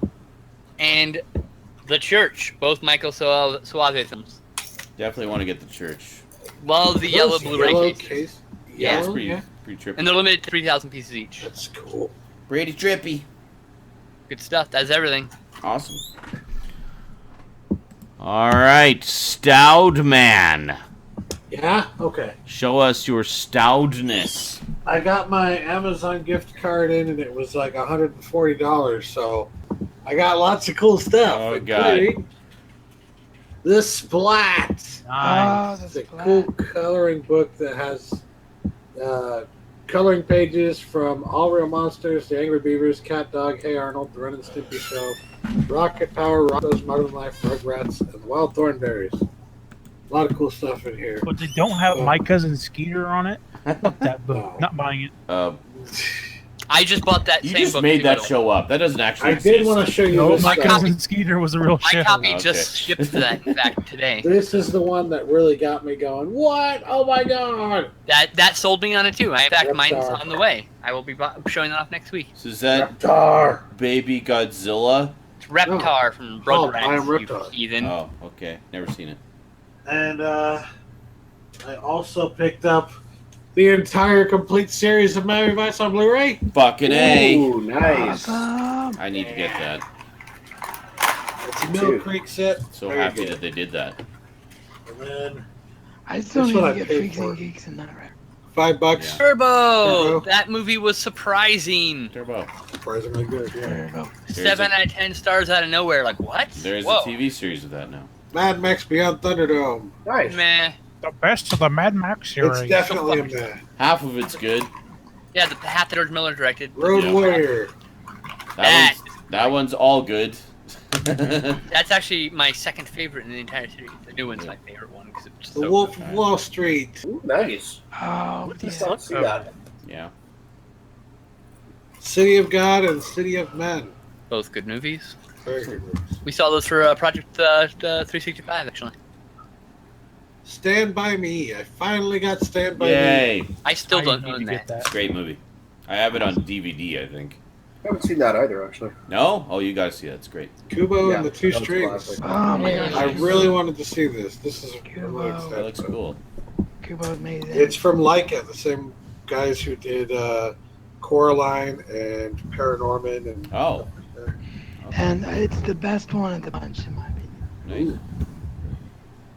and The Church, both Michael Suave films. Definitely want to get the Church. Love the yellow Blu-ray case. Yeah, it's Yellow, pretty trippy. And they're limited to 3,000 pieces each. That's cool. Pretty trippy. Good stuff. That's everything. Awesome. All right, Stout Man. Yeah? Okay. Show us your stoudness. I got my Amazon gift card in, and it was like $140, so I got lots of cool stuff. Oh, God. including The Splat. Nice. It's a cool coloring book that has coloring pages from All Real Monsters, The Angry Beavers, Cat Dog, Hey Arnold, The Ren and Stimpy Show, Rocket Power, Rocko's Modern Life, Rugrats, and The Wild Thornberries. A lot of cool stuff in here. But they don't have My Cousin Skeeter on it. Fuck that book. Not buying it. I just bought that You same just book. made too, that by the way. show up. That doesn't actually I exist. did want to show you No, this My stuff. Cousin Skeeter was a real My show. copy Okay. just shipped to that, in fact, today. This is the one that really got me going, what? Oh my god! That sold me on it too. In fact, Reptar. mine's on the way. I will be showing that off next week. So is that Reptar! Baby Godzilla? It's Reptar from Oh, Rugrats, I am you Reptar. heathen. Oh, okay. Never seen it. And I also picked up the entire complete series of Miami Vice on Blu-ray. Fucking A. Ooh, nice. Awesome. I need to get that. It's a Mill Creek set. So Very happy good. that they did that. And then I still That's need what to I get paid Freaks for. and Geeks and that right. $5. Yeah. Turbo! Turbo. That movie was surprising. Turbo. Surprisingly good, yeah. 7 out of 10 stars out of nowhere. Like, what? There's Whoa. a TV series of that now. Mad Max Beyond Thunderdome. Nice. Meh. The best of the Mad Max series. It's definitely a meh. Half of it's good. Yeah, the half that George Miller directed. Road Yeah. Warrior. That one's all good. That's actually my second favorite in the entire series. The new one's my favorite one because it's The so Wolf good. of Wall Street. Ooh, nice. Oh, Just yeah. don't see that. Yeah. City of God and City of Men. Both good movies. Very good movies. We saw those for Project 365 actually. Stand By Me. I finally got Stand By Me. Yay! I still I don't need own to that. get that. Great movie. I have it on DVD, I think. I haven't seen that either, actually. No? Oh, you guys see that. It's great. Kubo Yeah, and the Two that was Strings. classic. Oh my gosh. I really wanted to see this. This is Kubo. really That exciting. looks cool. Kubo made that. It's from Leica, the same guys who did Coraline and Paranorman and Oh. And it's the best one of the bunch, in my opinion. Nice.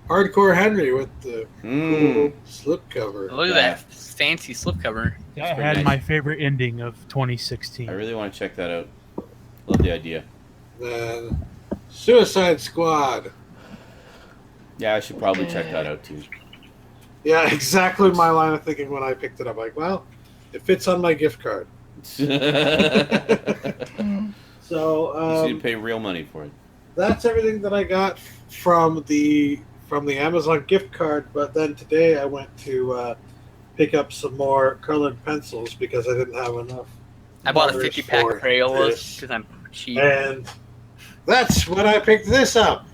Hardcore Henry with the Mm. cool slipcover. Look at Yeah. that fancy slipcover. That pretty had nice. my favorite ending of 2016. I really want to check that out. Love the idea. Then Suicide Squad. Yeah, I should probably check that out too. Yeah, exactly my line of thinking when I picked it up. Like, well, it fits on my gift card. You So need to pay real money for it. that's everything that I got from the Amazon gift card. But then today I went to pick up some more colored pencils because I didn't have enough. I bought a colors 50-pack for of Crayolas this. because I'm cheap. And that's when I picked this up.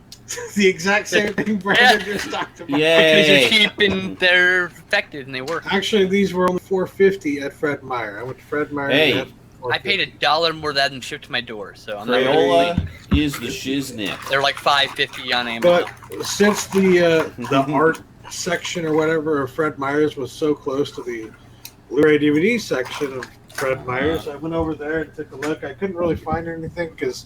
The exact same thing Brandon just talked about. Yay! Because they're cheap and they're effective and they work. Actually, these were only $4.50 at Fred Meyer. I went to Fred Meyer. Hey. and got I paid $1 more than them shipped to my door, so I'm not Crayola is the shiznit. They're like $5.50 on Amazon. But since the art section or whatever of Fred Meyer's was so close to the Blu-ray DVD section of Fred Meyer's, I went over there and took a look. I couldn't really find anything because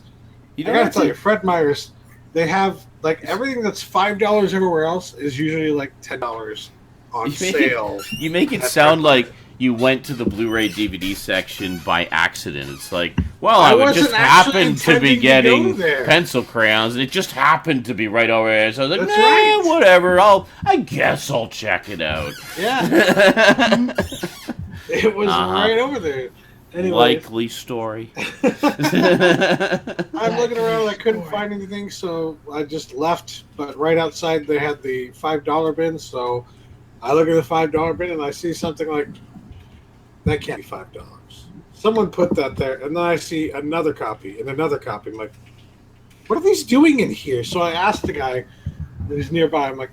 You I don't gotta have tell you, to. Fred Meyer's, they have like everything that's $5 everywhere else is usually like $10 on You make it- sale. You make it At sound Fred like you went to the Blu-ray DVD section by accident. It's like, well, I I would wasn't just actually happen to be intending to go getting there. pencil crayons, and it just happened to be right over there. So I was like, That's nah, right. whatever. I guess I'll check it out. Yeah, it was Uh-huh. right over there. Anyway, Likely story. I'm looking around. I couldn't find anything, so I just left. But right outside, they had the $5 bin. So I look at the $5 bin and I see something like that can't be $5. Someone put that there, and then I see another copy and another copy. I'm like, what are these doing in here? So I asked the guy who's nearby. I'm like,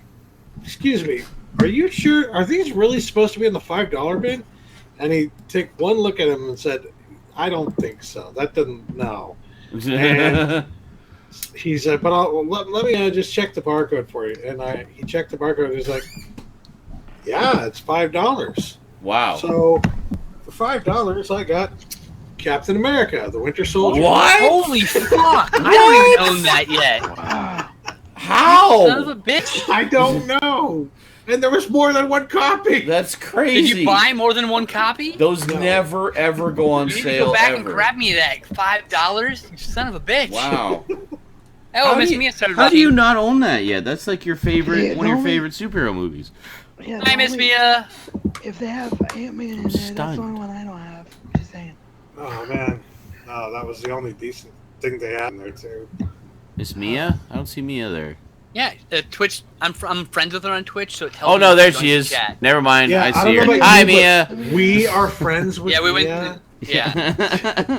excuse me, are you sure? Are these really supposed to be in the $5 bin? And he took one look at him and said, I don't think so. That doesn't, no. And he said, but let me just check the barcode for you. And he checked the barcode and he's like, yeah, it's $5. Wow. So for $5, I got Captain America, the Winter Soldier. What? Holy fuck! I don't even own that yet. Wow. How? Son of a bitch! I don't know. And there was more than one copy. That's crazy. Did you buy more than one copy? Those No. never ever go on You need to sale go back ever. and grab me that $5. You son of a bitch! Wow. Oh, Miss Mia started How do you watching. not own that yet? That's like your favorite, Yeah, one of your normally- favorite superhero movies. Yeah, Hi, Miss normally, Mia. If they have Ant-Man in there, that's the Stunned. only one I don't have. Just saying. Oh, man. No, that was the only decent thing they had in there, too. Is Mia? I don't see Mia there. Yeah, Twitch. I'm friends with her on Twitch, so it tells Oh me no, there to she join is. Chat. Never mind. Yeah, I I see don't know her. about Hi, you, Mia. We are friends with Yeah, we went. Mia. Yeah,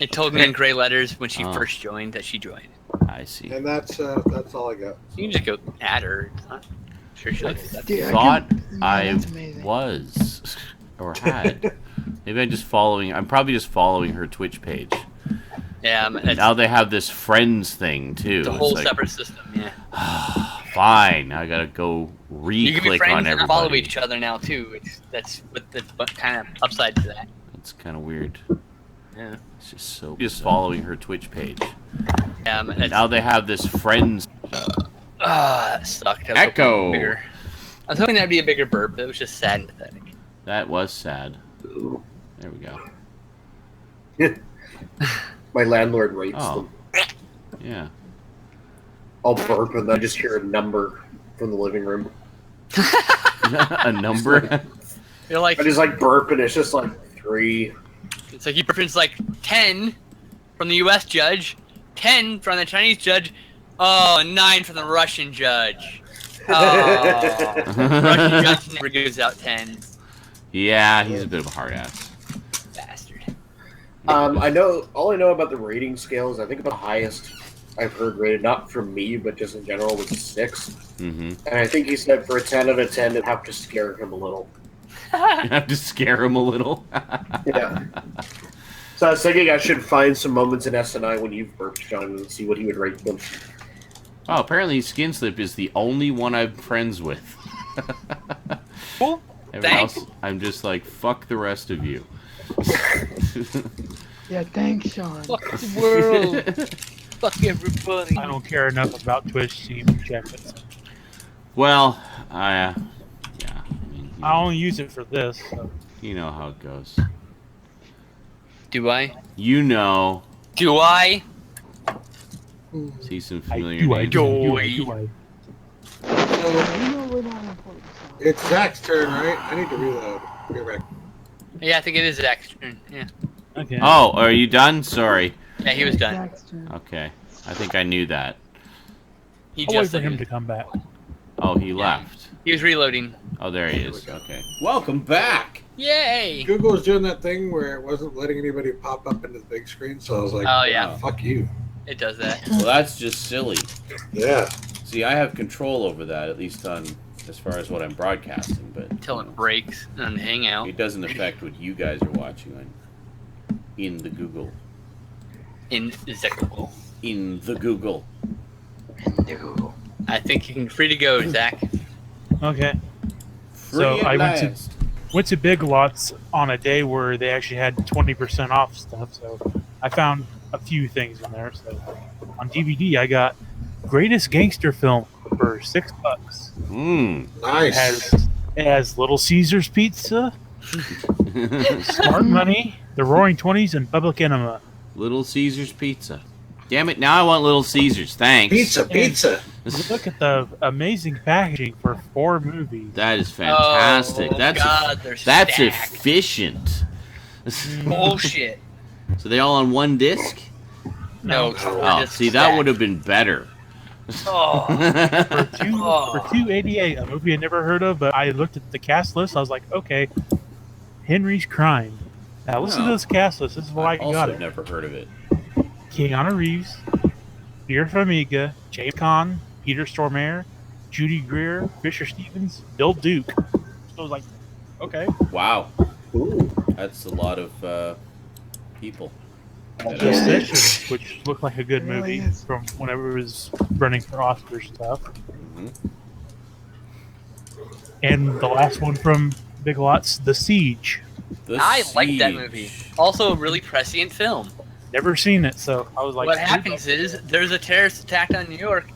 it told me in gray letters when she Oh. first joined that she joined. I see. And that's all I got. You can just go add her. It's not- Sure, she likes that. Dude, Thought no, I that's amazing. was or had. Maybe I'm just following. I'm probably just following her Twitch page. Yeah, it's Now they have this friends thing too. a It's whole like, separate system. Yeah, fine. I gotta go you can be re-click friends on and follow everybody. each other now too. That's what kind of upside to that. It's kind of weird. Yeah, It's just so. Just following her Twitch page. yeah. Now they have this friends. That sucked. I was hoping Echo. it'd be bigger. I was hoping that'd be a bigger burp. It was just sad and pathetic. That was sad. There we go. My landlord rates Oh. them. Yeah. I'll burp and then I just hear a number from the living room. A number. You're like, I just like burp and it's just like 3. it's like you preference like 10 from the U.S. judge, 10 from the Chinese judge. Oh, 9 from the Russian judge. Oh, Russian judge never gives out 10s. Yeah, he's a bit of a hard ass. Bastard. I know all I know about the rating scales. I think about the highest I've heard rated, not from me, but just in general, was a 6. Mm-hmm. And I think he said for a 10 out of 10, it'd have to scare him a little. You have to scare him a little. Yeah. So I was thinking I should find some moments in SNI when you've worked, John, and see what he would rate them. Oh, apparently Skin Slip is the only one I'm friends with. Cool. Everyone Thanks. else, I'm just like, fuck the rest of you. Yeah, thanks, Sean. Fuck the world. Fuck everybody. I don't care enough about Twitch to even check it. Well, yeah. I mean, I only use it for this. So. you know how it goes. Do I? You know. Do I? See some I familiar do, I names. do, Joy. I do, I. So You know we're not important. So. it's Zach's turn, right? I need to reload. Be right back. Yeah, I think it is Zach's turn. Yeah. Okay. Oh, are you done? Sorry. Yeah, he was done. Zach's turn. Okay. I think I knew that. He I'll wait just for him to come back. Oh, he left. He was reloading. Oh, there he is. Okay. Welcome back. Yay! Google was doing that thing where it wasn't letting anybody pop up into the big screen, so I was like, Oh yeah, fuck you. it does that. Well, that's just silly. Yeah. See, I have control over that, at least on as far as what I'm broadcasting, but Until it breaks and hang out. it doesn't affect what you guys are watching on in the Google. In Google. In the Google. I think you can free to go, Zach. Okay. Free So at I last. went to Big Lots on a day where they actually had 20% off stuff. So I found a few things in there. So on DVD, I got Greatest Gangster Film for $6. Mmm. Nice. It has Little Caesars Pizza, Smart Money, The Roaring Twenties, and Public Enema. Little Caesars Pizza. Damn it, now I want Little Caesars. Thanks. Pizza. Look at the amazing packaging for 4 movies. That is fantastic. Oh, that's God, they're that's stacked. efficient. Bullshit. So they all on one disc? No. Oh, see, that would have been better. Oh. For Oh. $2.88, a movie I never heard of, but I looked at the cast list. I was like, okay, Henry's Crime. Now listen Oh. to this cast list. This is why I got also it. never heard of it. Keanu Reeves, Vera Farmiga, James Caan, Peter Stormare, Judy Greer, Fisher Stevens, Bill Duke. So I was like, okay. Wow. Ooh. That's a lot of people. Just Sessions, which looked like a good It really movie is. from whenever it was running for Oscar stuff. Mhm. And the last one from Big Lots, The Siege. The I like that Siege. movie. Also, a really prescient film. Never seen it, so I was like, What happens is there's a terrorist attack on New York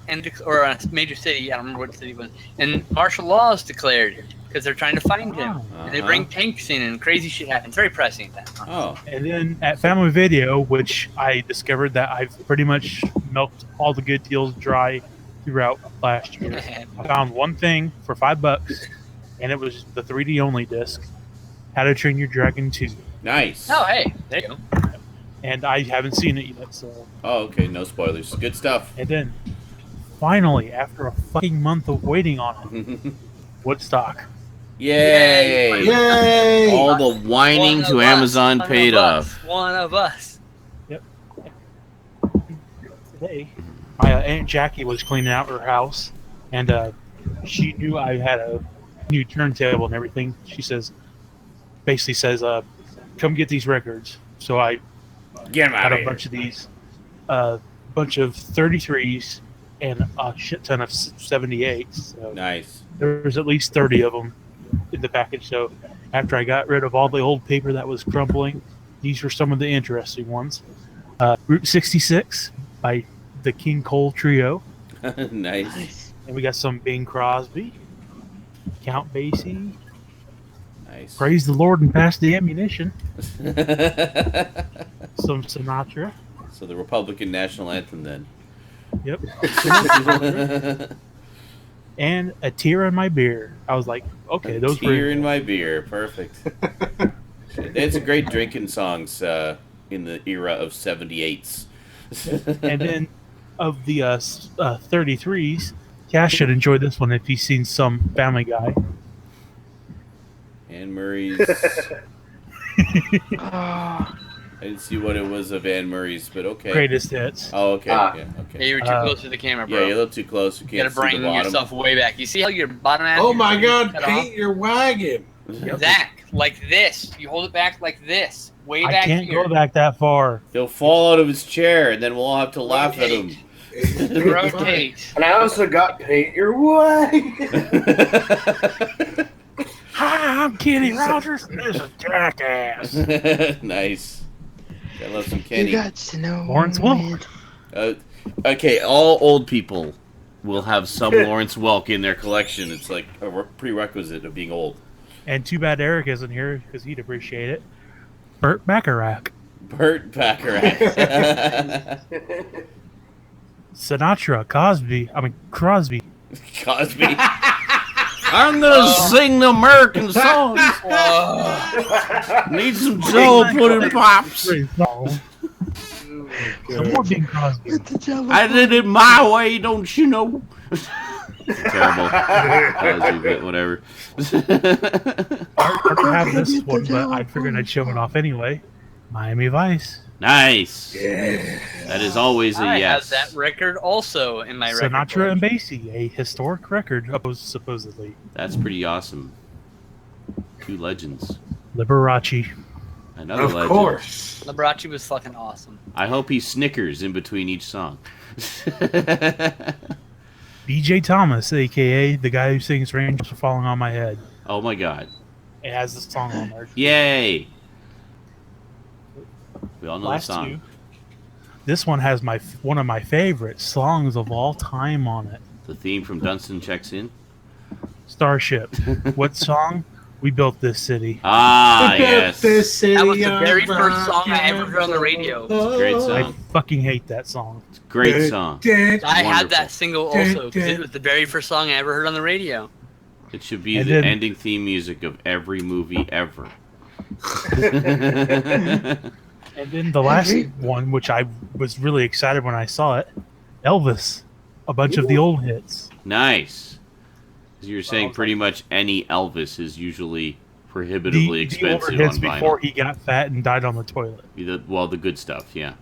or a major city. I don't remember what city it was, and martial law is declared because they're trying to find him. And they bring tanks in, and crazy shit happens. Very prescient. That. Oh. And then at Family Video, which I discovered that I've pretty much milked all the good deals dry throughout last year. I found one thing for $5, and it was the 3D only disc, How to Train Your Dragon 2. Nice. Oh, hey, there you go. And I haven't seen it yet, so. Oh, okay. No spoilers. Good stuff. And then, finally, after a fucking month of waiting on it, Woodstock. Yay! Yay! All the whining One to of Amazon us, paid one of off. us, One of us. Today, my Aunt Jackie was cleaning out her house, and she knew I had a new turntable and everything. She basically says, come get these records. So I Get 'em out got of a here. bunch of these, bunch of 33s and a shit ton of 78s. So Nice. there's at least 30 of them in the package. So after I got rid of all the old paper that was crumbling, these were some of the interesting ones. Route 66 by the King Cole Trio. Nice. And we got some Bing Crosby, Count Basie, Nice. Praise the Lord and Pass the Ammunition, some Sinatra. So the Republican national anthem then. Yep. And A Tear in My Beer. I was like, okay, those were Tear in my beer. Perfect. They had some great drinking songs in the era of 78s. And then of the 33s, Cash should enjoy this one if he's seen some Family Guy. Anne Murray's. Oh, I didn't see what it was of Anne Murray's, but okay. Greatest hits. Oh, okay. Ah. Yeah, Yeah, okay. you were too close to the camera, bro. Yeah, you're a little too close. You You can't gotta see the bring bottom. yourself way back. You see how your bottom half? Oh of your my face God! is cut Paint off? your wagon. Zach, like this. You hold it back like this. Way I back can't here. go back that far. He'll fall out of his chair, and then we'll all have to laugh at him. Rotate. And I also got paint your wagon. Hi, I'm Kenny Rogers, and this is Jackass. Nice. I love some you Kenny. got to know. Lawrence Welk. Okay, all old people will have some Lawrence Welk in their collection. It's like a prerequisite of being old. And too bad Eric isn't here because he'd appreciate it. Burt Bacharach. Burt Bacharach. Sinatra, Crosby. Cosby. I'm gonna sing the American songs. Need some Joe pudding pops. Great song. Some more Bing Crosby. With the jello. I did it my way, don't you know? Terrible. Cosby, but whatever. I don't have this one, but I figured I'd show it off anyway. Miami Vice. Nice. That is always a I yes. have that record also in my record. Sinatra and Basie, a historic record, supposedly. That's pretty awesome. Two legends. Liberace. Another Of legend. course. Liberace was fucking awesome. I hope he snickers in between each song. BJ Thomas, aka the guy who sings Angels Are Falling on My Head. Oh my god. It has the song on there. Yay! We all know Last the song. two. This one has one of my favorite songs of all time on it. The theme from Dunstan Checks In. Starship. What song? We Built This City. Ah, yes. That was the very first song I ever heard on the radio. Great I song. fucking hate that song. Great song. I had Wonderful. that single also because it was the very first song I ever heard on the radio. It should be And the then- ending theme music of every movie ever. And then the last one, which I was really excited when I saw it, Elvis. A bunch of the old hits. Nice. 'Cause you're saying pretty much any Elvis is usually prohibitively The older expensive hits on before vinyl. he got fat and died on the toilet. The good stuff, yeah.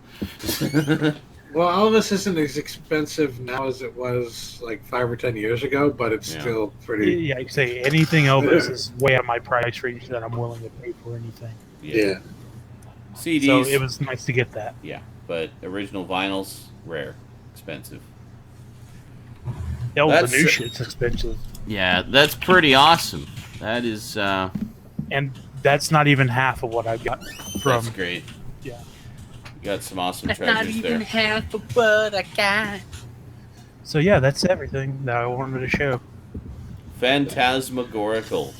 Well, Elvis isn't as expensive now as it was like 5 or 10 years ago, but it's Yeah. still pretty. Yeah, I say anything Elvis is way out my price range that I'm willing to pay for anything. Yeah. CDs, So it was nice to get that. yeah, but original vinyls, rare, expensive. Hell, the That's- new shit's expensive. Yeah, that's pretty awesome. That is, And that's not even half of what I got from. that's great. Yeah. You got some awesome That's not treasures even there. half of what I got. So yeah, that's everything that I wanted to show. Phantasmagorical.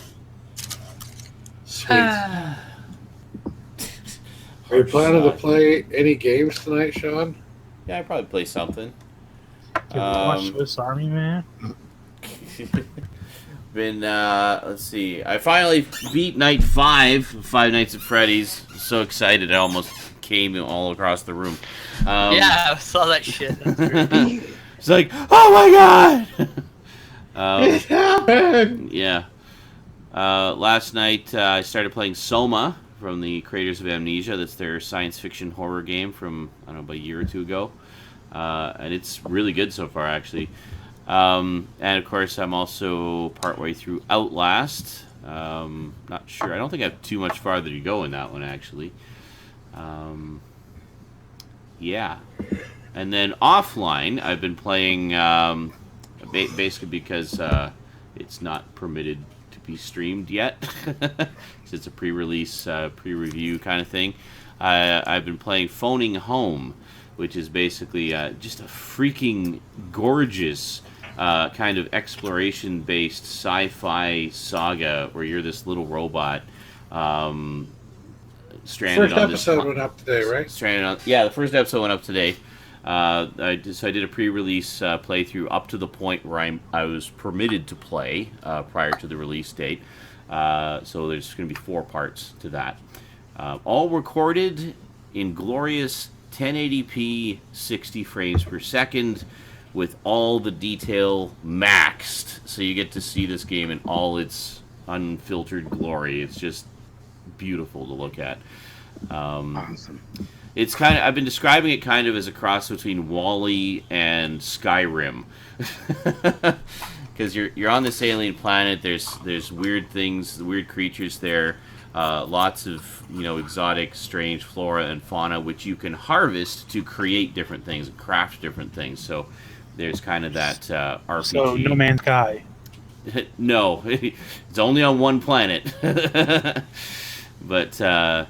Sweet. Are you planning to play any games tonight, Sean? Yeah, I'd probably play something. Can we watch Swiss Army Man? Let's see. I finally beat Night 5, Five Nights at Freddy's. So excited, I almost came all across the room. Yeah, I saw that shit. That's great. It's like, oh my god! It happened! Yeah. Last night I started playing Soma from the creators of Amnesia. That's their science fiction horror game from, I don't know, about a year or two ago. And it's really good so far, actually. And of course, I'm also partway through Outlast. Not sure. I don't think I have too much farther to go in that one, actually. Yeah. And then offline, I've been playing basically because it's not permitted to be streamed yet. It's a pre-release, pre-review kind of thing. I've been playing Phoning Home, which is basically just a freaking gorgeous kind of exploration-based sci-fi saga where you're this little robot stranded First on this. episode went up today, right? Stranded on, yeah, the first episode went up today. I did a pre-release playthrough up to the point where I was permitted to play prior to the release date. So there's going to be 4 parts to that. All recorded in glorious 1080p 60 frames per second with all the detail maxed, so you get to see this game in all its unfiltered glory. It's just beautiful to look at. Awesome. It's kind of, I've been describing it kind of as a cross between Wall-E and Skyrim. Because you're on this alien planet, there's weird things, weird creatures there, lots of exotic, strange flora and fauna which you can harvest to create different things and craft different things. So there's kind of that RPG. So No Man's Sky. No, it's only on one planet. But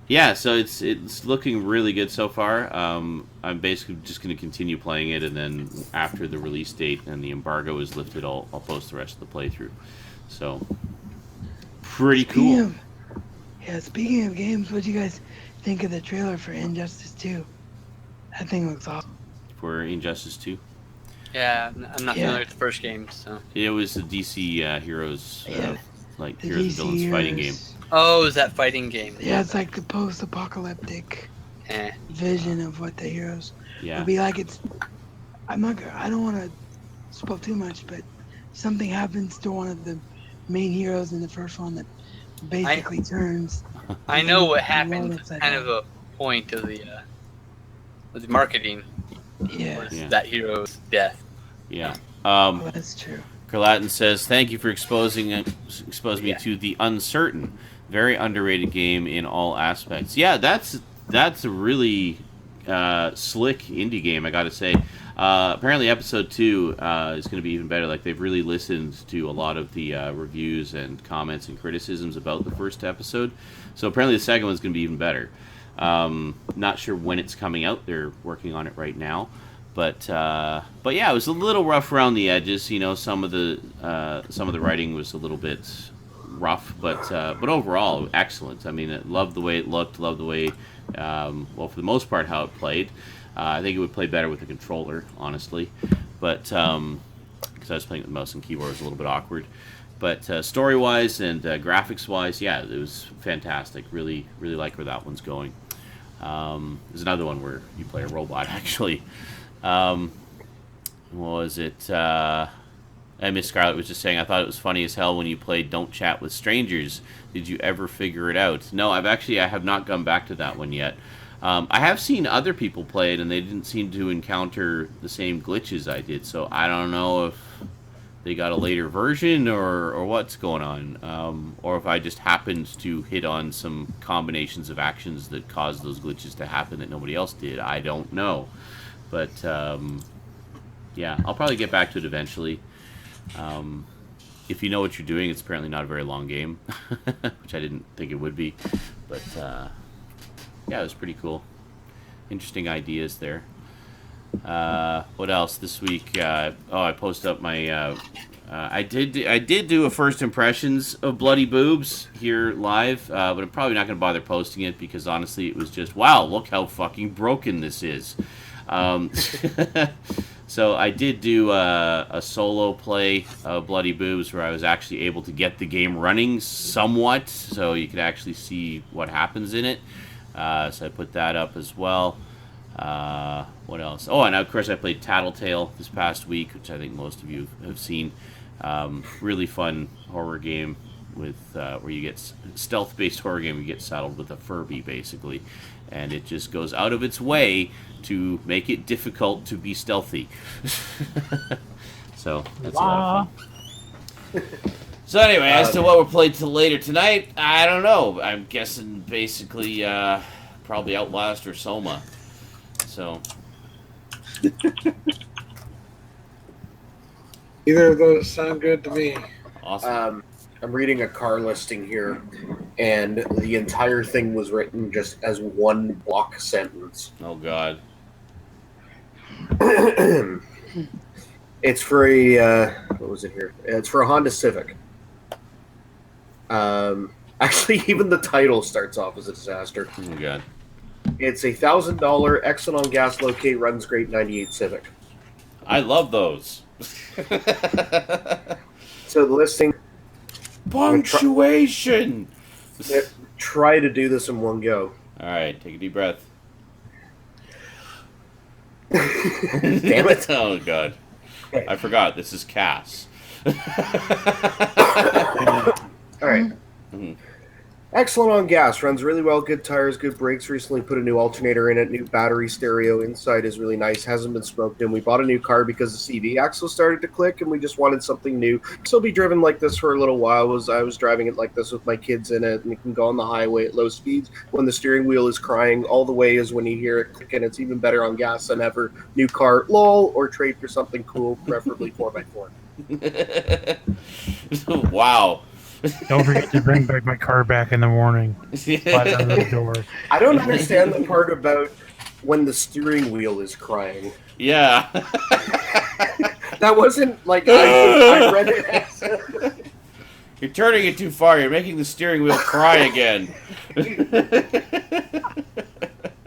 yeah, so it's looking really good so far. I'm basically just going to continue playing it, and then after the release date and the embargo is lifted, I'll post the rest of the playthrough. So pretty cool. Speaking of games, what do you guys think of the trailer for Injustice 2? That thing looks awesome. For Injustice 2? Yeah, I'm not familiar with the first game, so. It was the DC Heroes, like The Heroes DC and Villains fighting game. Oh, is that fighting game? Yeah, it's like the post-apocalyptic vision of what the heroes would be like. I don't want to spoil too much, but something happens to one of the main heroes in the first one that basically turns. I know what happened. It's kind of a point of the marketing. Yeah. That hero's death. Yeah. That's true. Carlatin says, "Thank you for exposing me to the uncertain, very underrated game in all aspects." Yeah, that's a really slick indie game, I got to say. Apparently, episode 2 is going to be even better. Like, they've really listened to a lot of the reviews and comments and criticisms about the first episode. So apparently, the second one's going to be even better. Not sure when it's coming out. They're working on it right now. But yeah, it was a little rough around the edges. Some of the writing was a little bit rough, but overall excellent. I mean, I loved the way it looked, loved the way, for the most part, how it played. I think it would play better with a controller, honestly, but because I was playing with mouse and keyboard, it was a little bit awkward. But story-wise and graphics-wise, yeah, it was fantastic. Really, really like where that one's going. There's another one where you play a robot, actually. What was it? Miss Scarlett was just saying, I thought it was funny as hell when you played Don't Chat with Strangers. Did you ever figure it out? No, I have not gone back to that one yet. I have seen other people play it, and they didn't seem to encounter the same glitches I did, so I don't know if they got a later version or what's going on, or if I just happened to hit on some combinations of actions that caused those glitches to happen that nobody else did. I don't know. But, yeah, I'll probably get back to it eventually. If you know what you're doing, it's apparently not a very long game, which I didn't think it would be. But, yeah, it was pretty cool. Interesting ideas there. What else this week? I posted up my... I did do a first impressions of Bloody Boobs here live, but I'm probably not going to bother posting it because, honestly, it was just, wow, look how fucking broken this is. So I did do a solo play of Bloody Boobs where I was actually able to get the game running somewhat, so you could actually see what happens in it. So I put that up as well. What else? Oh, and of course I played Tattletale this past week, which I think most of you have seen. Really fun horror game with where you get stealth-based horror game. You get saddled with a Furby, basically. And it just goes out of its way to make it difficult to be stealthy. So, that's a lot of fun. So anyway, as to what we're playing till later tonight, I don't know. I'm guessing basically probably Outlast or Soma. So. Either of those sound good to me. Awesome. I'm reading a car listing here, and the entire thing was written just as one block sentence. Oh, God. It's for a, what was it here? It's for a Honda Civic. Actually, even the title starts off as a disaster. Oh, God. It's a $1,000 Exxon on gas locate, runs great 98 Civic. I love those. So the listing... Punctuation! Try to do this in one go. Alright, take a deep breath. Damn it. Oh, God. I forgot. This is Cass. All right. Mhm. Excellent on gas. Runs really well. Good tires, good brakes. Recently put a new alternator in it. New battery stereo inside is really nice. Hasn't been smoked in. We bought a new car because the CV axle started to click, and we just wanted something new. So be driven like this for a little while. I was driving it like this with my kids in it, and it can go on the highway at low speeds. When the steering wheel is crying, all the way is when you hear it click, and it's even better on gas than ever. New car, lol, or trade for something cool, preferably 4x4. Wow. Don't forget to bring back my car back in the morning. Right under the door. I don't understand the part about when the steering wheel is crying. Yeah. That wasn't like I read it as You're turning it too far. You're making the steering wheel cry again.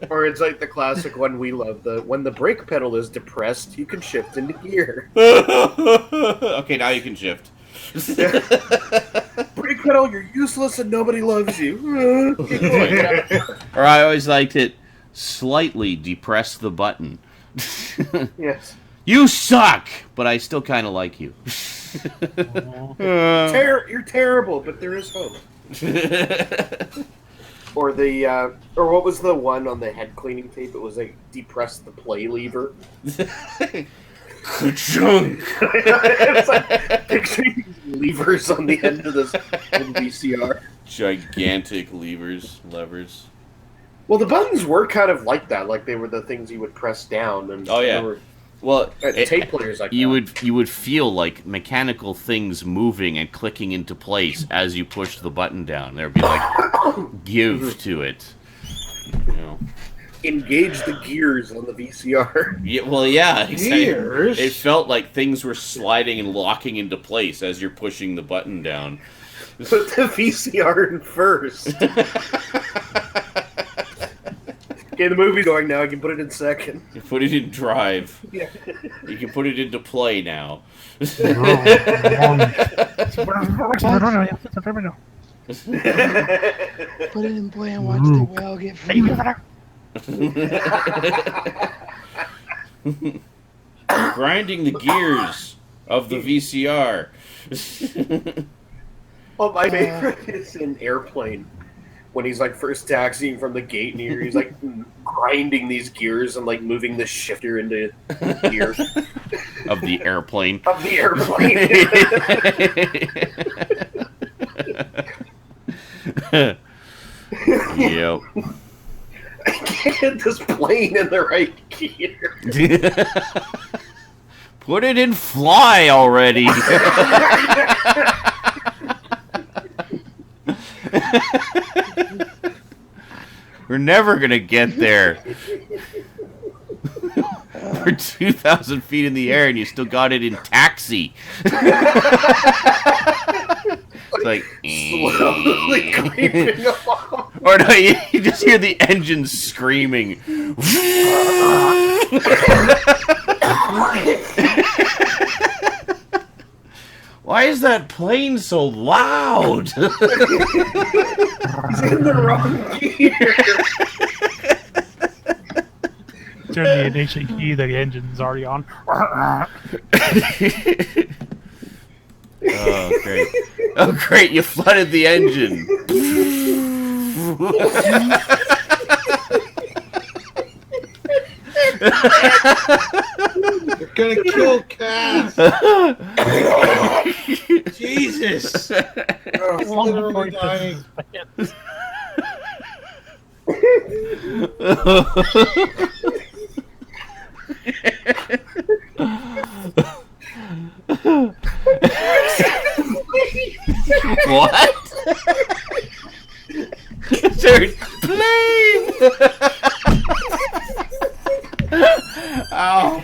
or it's like the classic one we love, when the brake pedal is depressed, you can shift into gear. Okay, now you can shift. Brake pedal, you're useless and nobody loves you. Or I always liked it, slightly depress the button. Yes. You suck, but I still kind of like you. You're terrible, but there is hope. Or or what was the one on the head cleaning tape? It was like depress the play lever. Ka-chunk. It's like picturing levers on the end of this VCR. Gigantic levers. Well, the buttons were kind of like that, like they were the things you would press down. And Oh yeah. Well, tape players like you that. would feel like mechanical things moving and clicking into place as you pushed the button down. There'd be like give to it. You know. Engage the gears on the VCR. Yeah, well, yeah, exactly. Gears? It felt like things were sliding and locking into place as you're pushing the button down. Put the VCR in first. Okay, the movie's going now. I can put it in second. You put it in drive. Yeah. You can put it into play now. Put it in play and watch the whale get free. Grinding the gears of the VCR. Oh, my favorite is in Airplane. When he's like first taxiing from the gate and he's like grinding these gears and like moving the shifter into gear Of the airplane. of the airplane. Yep. I can't get this plane in the right gear. Put it in fly already. We're never gonna get there. We're 2,000 feet in the air and you still got it in taxi. It's like Slowly creeping along. or no, you just hear the engine screaming. Why is that plane so loud? He's in the wrong gear. Turn the ignition key, the engine's already on. Oh, great. Oh, great, you flooded the engine. You're gonna kill Cass. Jesus. Oh, he's literally dying. What? Dude, plane! Ow.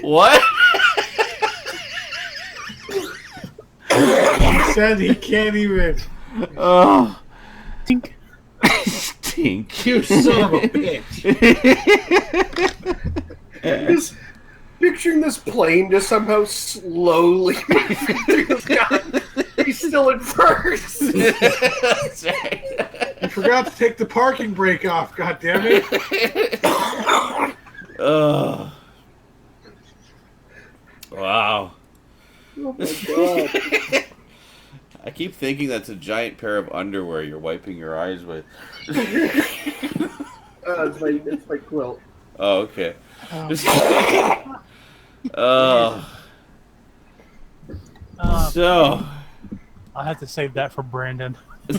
What? He said he can't even. Oh. Stink. Stink. You son of a bitch. Just picturing this plane just somehow slowly moving through the sky. He's still in first. That's right. You forgot to take the parking brake off. God damn it! Oh. Wow. Oh my god. I keep thinking that's a giant pair of underwear you're wiping your eyes with. It's my quilt. Oh, okay. So. I'll have to save that for Brandon. I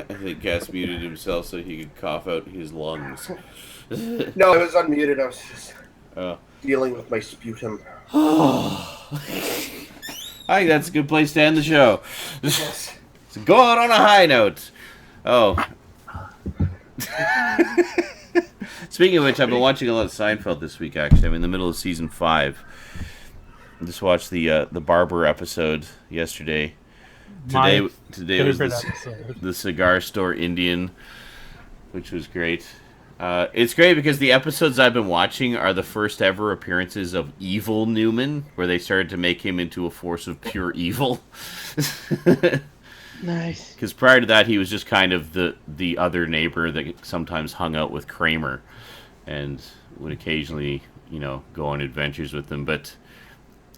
think Gas muted himself so he could cough out his lungs. No, I was unmuted. I was just Oh. dealing with my sputum. I think that's a good place to end the show. So go out on a high note. Oh. Speaking of which, I've been watching a lot of Seinfeld this week, actually. I'm in the middle of season 5. I just watched the Barber episode yesterday. Today was the Cigar Store Indian, which was great. It's great because the episodes I've been watching are the first ever appearances of Evil Newman, where they started to make him into a force of pure evil. Nice. Because prior to that, he was just kind of the other neighbor that sometimes hung out with Kramer and would occasionally, go on adventures with them. But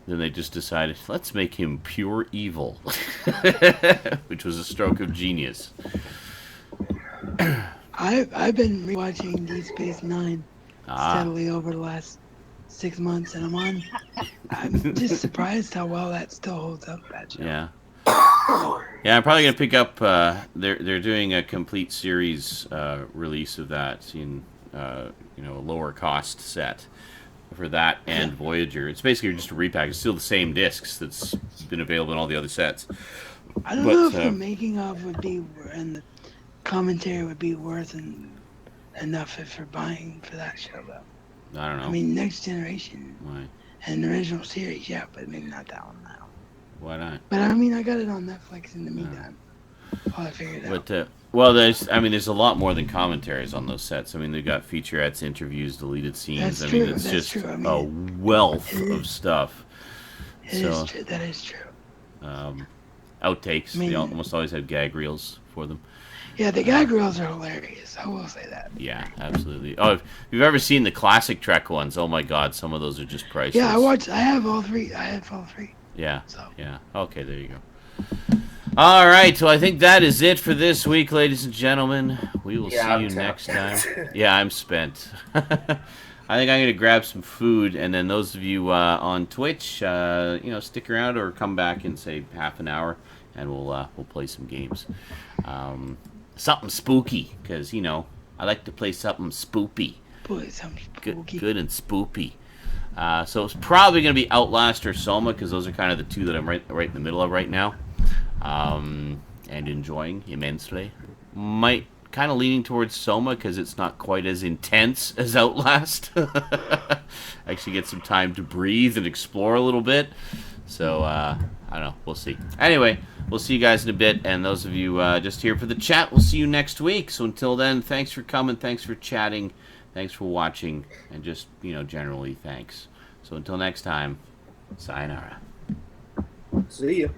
then they just decided, let's make him pure evil, which was a stroke of genius. I've been rewatching Deep Space Nine steadily over the last 6 months, and I'm just surprised how well that still holds up. That show. Yeah. Yeah, I'm probably gonna pick up. They're doing a complete series release of that in a lower cost set for that and Voyager. It's basically just a repack. It's still the same discs that's been available in all the other sets. I don't know if the making of would be and the commentary would be worth enough if you're buying for that show though. I don't know. I mean, Next Generation Why? and the original series, yeah, but maybe not that one now. Why not? But I mean, I got it on Netflix in the meantime. While I figured it out. But well, there's a lot more than commentaries on those sets. I mean, they've got featurettes, interviews, deleted scenes. That's I mean, true, it's that's just true. I mean, a wealth of stuff. That is true. Outtakes. I mean, they almost always have gag reels for them. Yeah, the gag reels are hilarious. I will say that. Yeah, absolutely. Oh, if you've ever seen the classic Trek ones, oh my God, some of those are just priceless. Yeah, I have all three. Yeah. So. Yeah. Okay, there you go. All right, so I think that is it for this week, ladies and gentlemen. We will see you next time. Yeah, I'm spent. I think I'm going to grab some food, and then those of you on Twitch, stick around or come back in, say, half an hour, and we'll play some games. Something spooky, because, I like to play something spoopy. Boy, something spooky. Good and spoopy. So it's probably going to be Outlast or Soma, because those are kind of the two that I'm right in the middle of right now. And enjoying immensely. Might kind of leaning towards Soma, because it's not quite as intense as Outlast. Actually get some time to breathe and explore a little bit. So, I don't know. We'll see. Anyway, we'll see you guys in a bit. And those of you just here for the chat, we'll see you next week. So until then, thanks for coming. Thanks for chatting. Thanks for watching. And just, generally, thanks. So until next time, sayonara. See ya.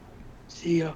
See ya.